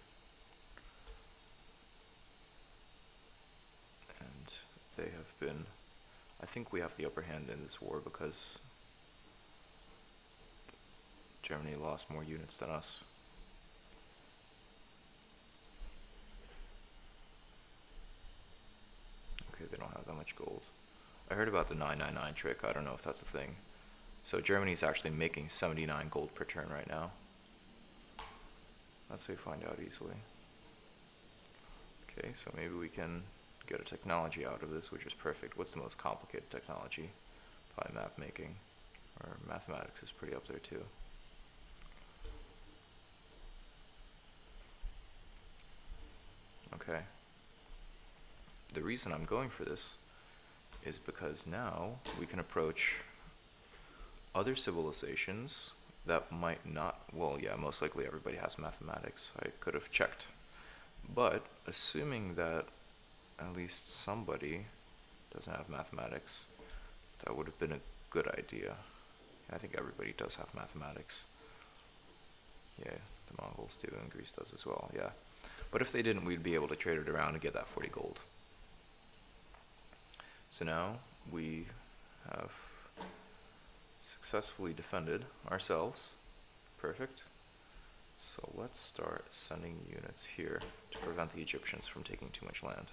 And they have been... I think we have the upper hand in this war because Germany lost more units than us. Okay, they don't have that much gold. I heard about the 999 trick. I don't know if that's a thing. So Germany's actually making 79 gold per turn right now. That's how you find out easily. Okay, so maybe we can get a technology out of this, which is perfect. What's the most complicated technology? Probably map making, or mathematics is pretty up there too. Okay. The reason I'm going for this is because now we can approach other civilizations that might not, well, yeah, most likely everybody has mathematics. I could have checked. But assuming that at least somebody doesn't have mathematics, that would have been a good idea. I think everybody does have mathematics. Yeah, the Mongols do, and Greece does as well, yeah. But if they didn't, we'd be able to trade it around and get that 40 gold. So now we have successfully defended ourselves. Perfect. So let's start sending units here to prevent the Egyptians from taking too much land.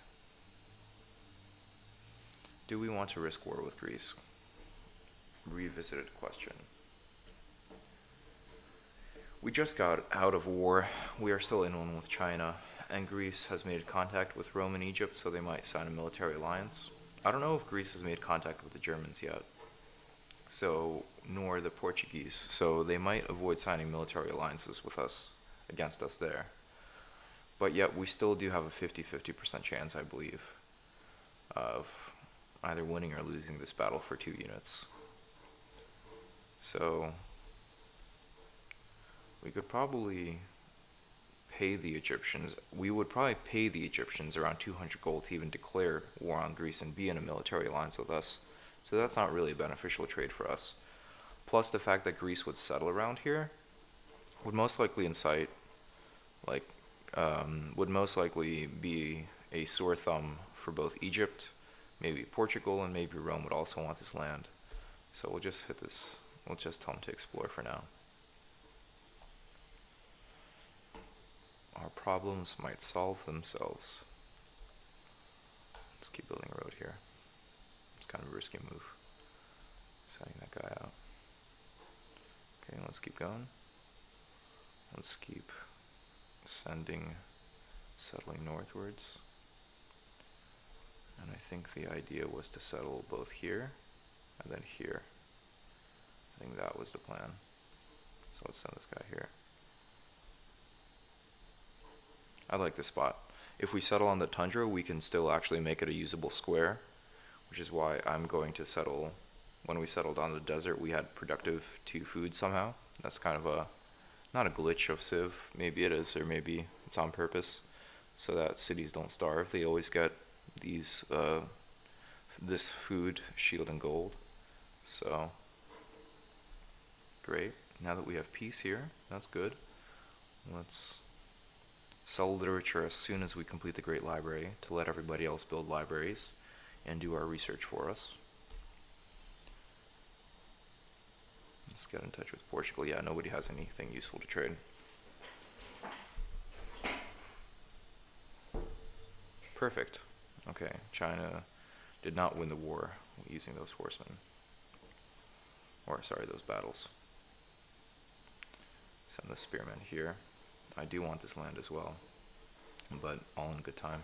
Do we want to risk war with Greece? Revisited question. We just got out of war. We are still in one with China. and Greece has made contact with Rome and Egypt, so they might sign a military alliance. I don't know if Greece has made contact with the Germans yet, so nor the Portuguese, so they might avoid signing military alliances with us, against us there. But yet we still do have a 50-50% chance, I believe, of either winning or losing this battle for 2 units. So we could probably pay the Egyptians. We would probably pay the Egyptians around 200 gold to even declare war on Greece and be in a military alliance with us. So that's not really a beneficial trade for us. Plus the fact that Greece would settle around here would most likely incite, would most likely be a sore thumb for both Egypt, maybe Portugal, and maybe Rome would also want this land. So we'll just hit this, we'll just tell them to explore for now. Our problems might solve themselves. Let's keep building a road here. It's kind of a risky move, sending that guy out. Okay, let's keep going. Let's keep settling northwards. And I think the idea was to settle both here and then here. I think that was the plan. So let's send this guy here. I like this spot. If we settle on the tundra, we can still actually make it a usable square, which is why I'm going to settle. When we settled on the desert, we had productive 2 food somehow. That's kind of a, not a glitch of Civ. Maybe it is, or maybe it's on purpose, so that cities don't starve. They always get these, this food, shield, and gold. So, great. Now that we have peace here, that's good. Let's sell literature as soon as we complete the Great Library to let everybody else build libraries and do our research for us. Let's get in touch with Portugal. Yeah, nobody has anything useful to trade. Perfect. Okay, China did not win the war using those horsemen. Or, sorry, those battles. Send the spearmen here. I do want this land as well, but all in good time.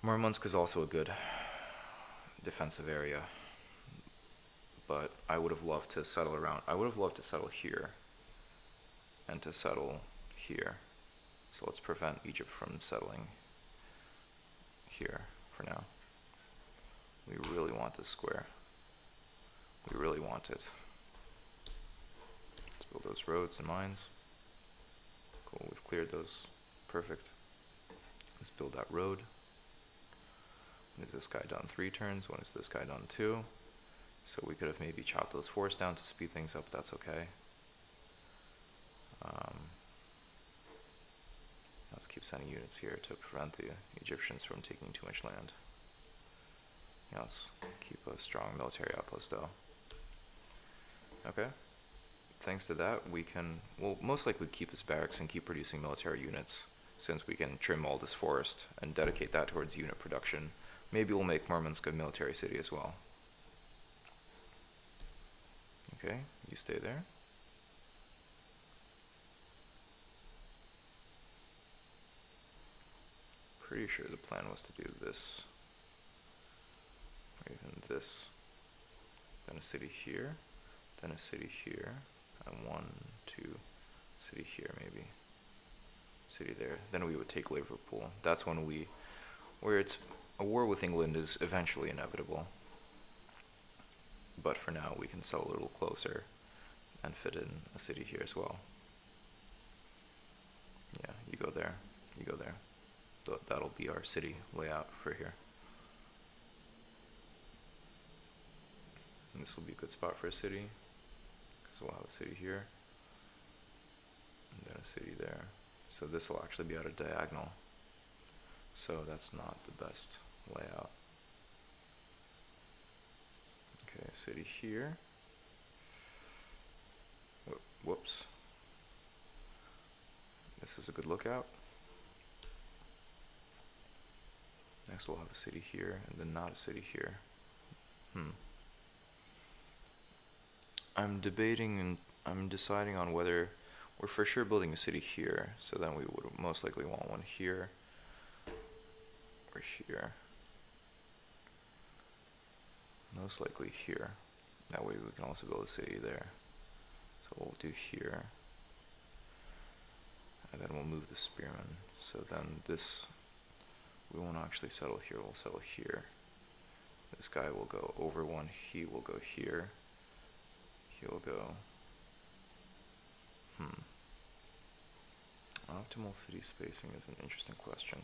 Murmansk is also a good defensive area, but I would have loved to settle around. I would have loved to settle here and to settle here. So let's prevent Egypt from settling here for now. We really want this square. We really want it. Let's build those roads and mines. Cool, we've cleared those. Perfect. Let's build that road. When is this guy done? 3 turns. When is this guy done? 2. So we could have maybe chopped those forests down to speed things up. That's okay. Let's keep sending units here to prevent the Egyptians from taking too much land. Yeah, let's keep a strong military outpost though. Okay. Thanks to that, we can, we'll most likely keep this barracks and keep producing military units, since we can trim all this forest and dedicate that towards unit production. Maybe we'll make Murmansk a military city as well. Okay, you stay there. Pretty sure the plan was to do this, or even this, then a city here, then a city here, and 1, 2, city here maybe, city there. Then we would take Liverpool. That's when where it's a war with England is eventually inevitable. But for now, we can settle a little closer and fit in a city here as well. Yeah, you go there, you go there. That'll be our city layout for here. And this will be a good spot for a city, because we'll have a city here, and then a city there. So this will actually be at a diagonal. So that's not the best layout. Okay, city here. Whoops. This is a good lookout. Next we'll have a city here, and then not a city here. I'm debating and I'm deciding on whether We're for sure building a city here, so then we would most likely want one here or here. Most likely here. That way we can also build a city there. So we'll do here. And then we'll move the spearmen. So then this, we won't actually settle here, we'll settle here. This guy will go over one, he will go here. He'll go, Optimal city spacing is an interesting question.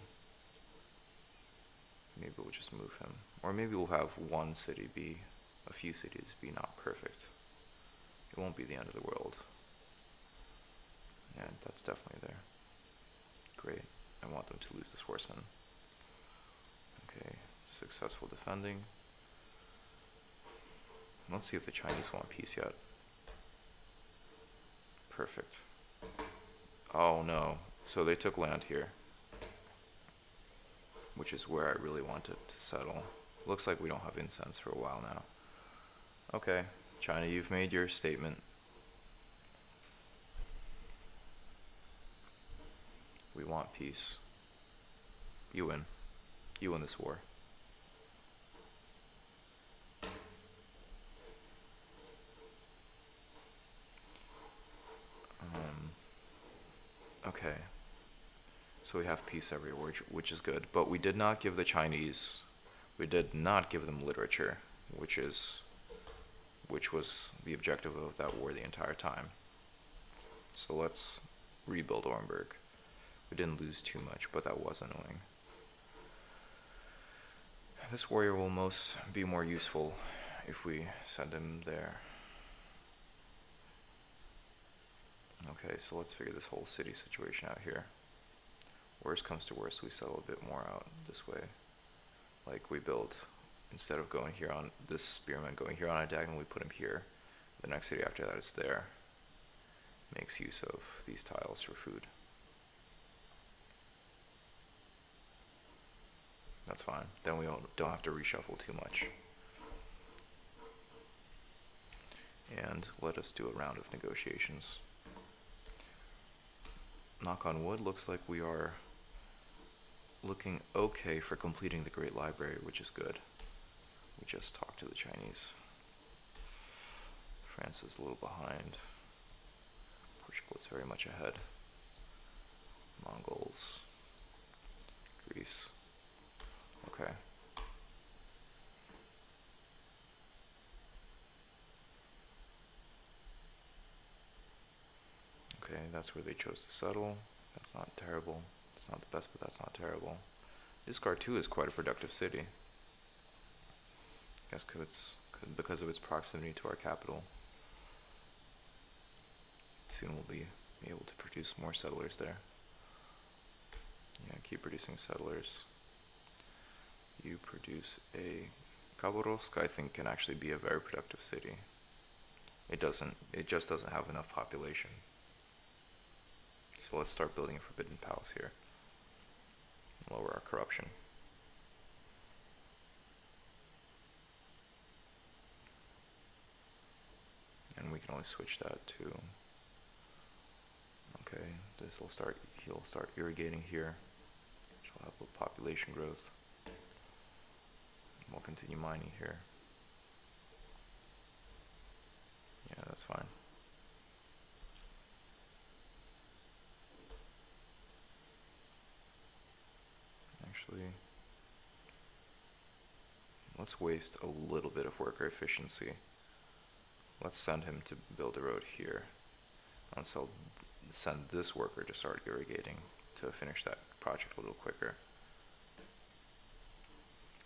Maybe we'll just move him. Or maybe we'll have one city be, a few cities be not perfect. It won't be the end of the world. Yeah, that's definitely there. Great. I want them to lose this horseman. Okay, successful defending. Let's see if the Chinese want peace yet. Perfect. Oh no. So they took land here, which is where I really wanted to settle. Looks like we don't have incense for a while now. Okay, China, you've made your statement. We want peace. You win. You win this war. Okay. So we have peace everywhere, which is good. But we did not give the Chinese, we did not give them literature, which was the objective of that war the entire time. So let's rebuild Orenburg. We didn't lose too much, but that was annoying. This warrior will be more useful if we send him there. Okay, so let's figure this whole city situation out here. Worst comes to worst, we settle a bit more out this way. Like we build, instead of going here on this spearman going here on a diagonal, we put him here. The next city after that is there. Makes use of these tiles for food. That's fine. Then we don't have to reshuffle too much. And let us do a round of negotiations. Knock on wood, looks like we are looking okay for completing the Great Library, which is good. We just talked to the Chinese. France is a little behind. Portugal is very much ahead. Mongols. Greece. Okay. Okay, that's where they chose to settle. That's not terrible. It's not the best, but that's not terrible. Iscar 2 is quite a productive city. I guess because of its proximity to our capital. Soon we'll be able to produce more settlers there. Yeah, keep producing settlers. You produce a... Khabarovsk, I think, can actually be a very productive city. It just doesn't have enough population. So let's start building a Forbidden Palace here. Lower our corruption. And we can always switch that to... Okay, he'll start irrigating here, which will have a population growth. We'll continue mining here. Yeah, that's fine. Actually, let's waste a little bit of worker efficiency. Let's send him to build a road here. And send this worker to start irrigating to finish that project a little quicker.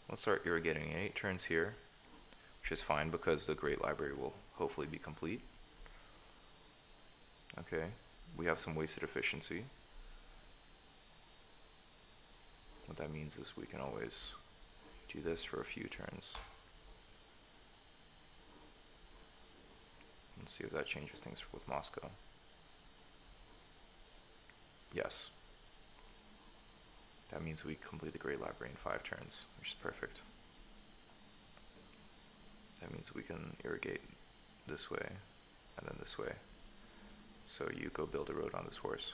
Let's start irrigating in 8 turns here, which is fine because the Great Library will hopefully be complete. Okay, we have some wasted efficiency. What that means is we can always do this for a few turns. Let's see if that changes things with Moscow. Yes. That means we complete the Great Library in 5 turns, which is perfect. That means we can irrigate this way, and then this way. So you go build a road on this horse.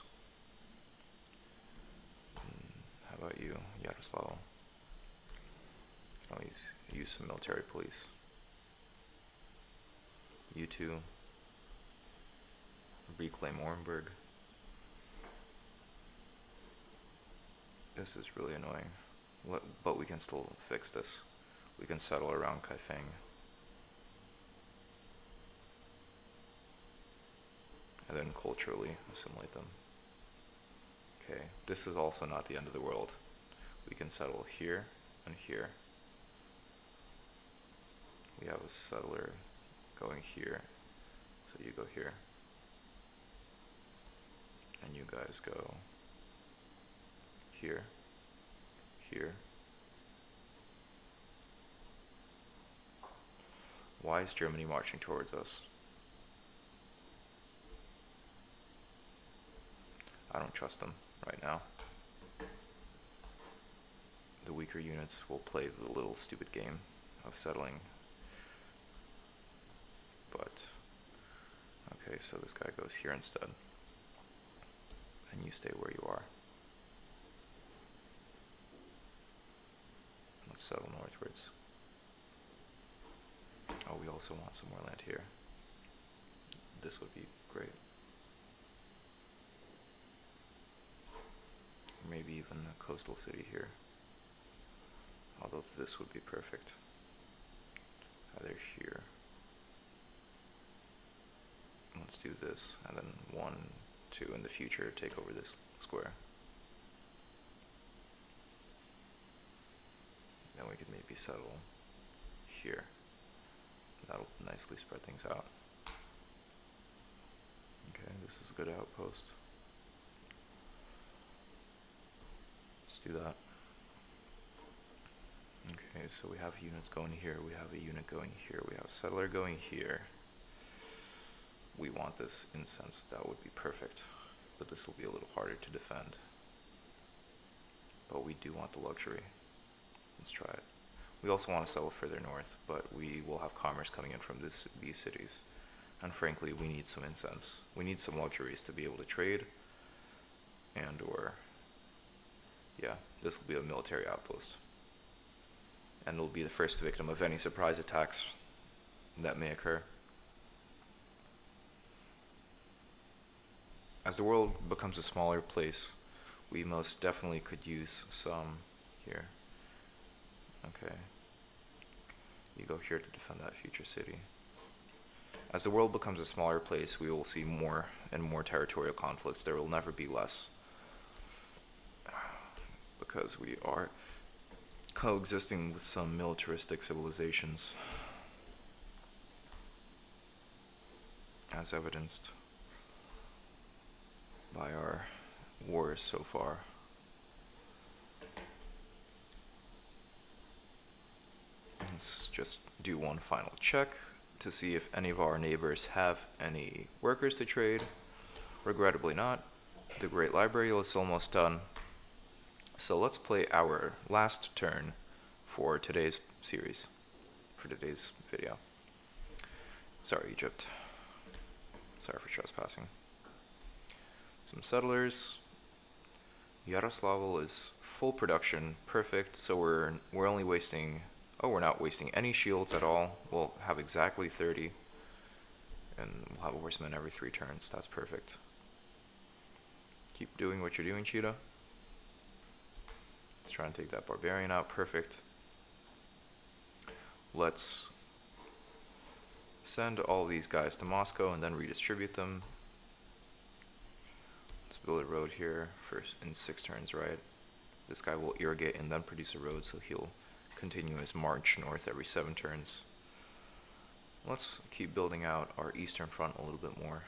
How about you, Yaroslav? You can always use some military police. You two, reclaim Orenburg. This is really annoying. But we can still fix this. We can settle around Kaifeng. And then culturally assimilate them. Okay, this is also not the end of the world. We can settle here and here. We have a settler going here. So you go here. And you guys go here, here. Why is Germany marching towards us? I don't trust them right now. The weaker units will play the little stupid game of settling. But, okay, so this guy goes here instead. And you stay where you are. Let's settle northwards. Oh, we also want some more land here. This would be great. Maybe even a coastal city here. Although this would be perfect. Either here. Let's do this, and then 1, 2 in the future take over this square. Then we could maybe settle here. That'll nicely spread things out. Okay, this is a good outpost. Let's do that. Okay, so we have units going here, we have a unit going here, we have a settler going here. We want this incense, that would be perfect. But this will be a little harder to defend. But we do want the luxury. Let's try it. We also want to settle further north, but we will have commerce coming in from these cities. And frankly, we need some incense. We need some luxuries to be able to trade. And or, yeah, this will be a military outpost. And it'll be the first victim of any surprise attacks that may occur. As the world becomes a smaller place, we most definitely could use some here. Okay. You go here to defend that future city. As the world becomes a smaller place, we will see more and more territorial conflicts. There will never be less. Because we are coexisting with some militaristic civilizations. As evidenced by our wars so far. Let's just do one final check to see if any of our neighbors have any workers to trade. Regrettably not. The Great Library is almost done. So let's play our last turn for today's series, for today's video. Sorry, Egypt. Sorry for trespassing. Some settlers. Yaroslavl is full production, perfect. So we're only wasting. Oh, we're not wasting any shields at all. We'll have exactly 30, and we'll have a horseman every 3 turns. That's perfect. Keep doing what you're doing, Cheetah. Let's try and take that barbarian out. Perfect. Let's send all these guys to Moscow and then redistribute them. Let's build a road here first in 6 turns, right? This guy will irrigate and then produce a road, so he'll continue his march north every 7 turns. Let's keep building out our eastern front a little bit more.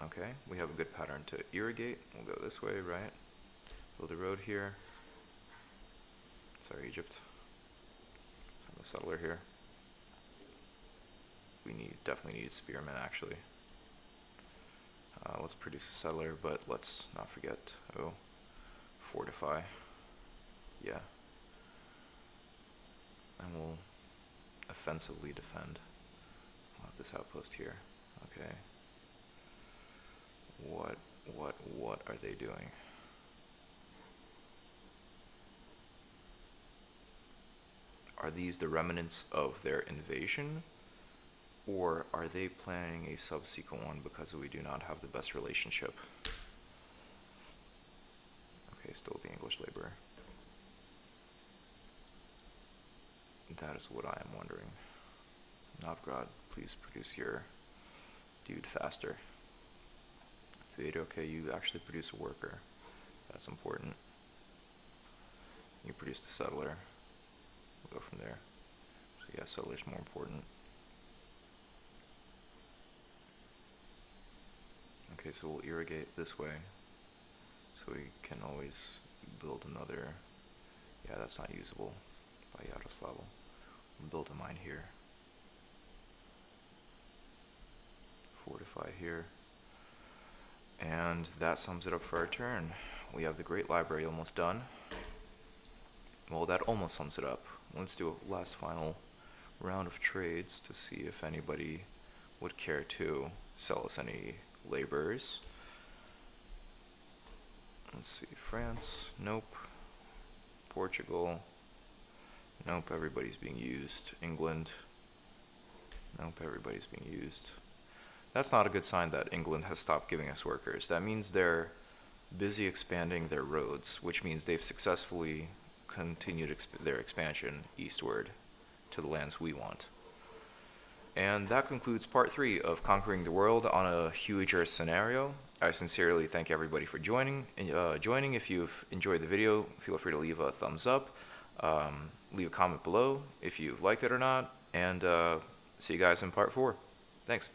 Okay, we have a good pattern to irrigate. We'll go this way, right? Build a road here. Sorry, Egypt. Send a settler here. We definitely need spearmen, actually. Let's produce a settler, but let's not forget, fortify. Yeah. And we'll offensively defend. We'll have this outpost here. Okay. What are they doing? Are these the remnants of their invasion? Or are they planning a subsequent one because we do not have the best relationship? Okay, still the English labor. That is what I am wondering. Novgorod, please produce your dude faster. Today, okay, you actually produce a worker. That's important. You produce the settler. We'll go from there. So yeah, settler's more important. Okay, so we'll irrigate this way. So we can always build another. Yeah, that's not usable by Yaroslavel. We'll build a mine here. Fortify here. And that sums it up for our turn. We have the Great Library almost done. Well, that almost sums it up. Let's do a last final round of trades to see if anybody would care to sell us any laborers. Let's see, France, nope. Portugal, nope, everybody's being used. England, nope, everybody's being used. That's not a good sign that England has stopped giving us workers. That means they're busy expanding their roads, which means they've successfully continued their expansion eastward to the lands we want. And that concludes part 3 of Conquering the World on a huge Earth scenario. I sincerely thank everybody for joining. If you've enjoyed the video, feel free to leave a thumbs up. Leave a comment below if you've liked it or not. And see you guys in part 4. Thanks.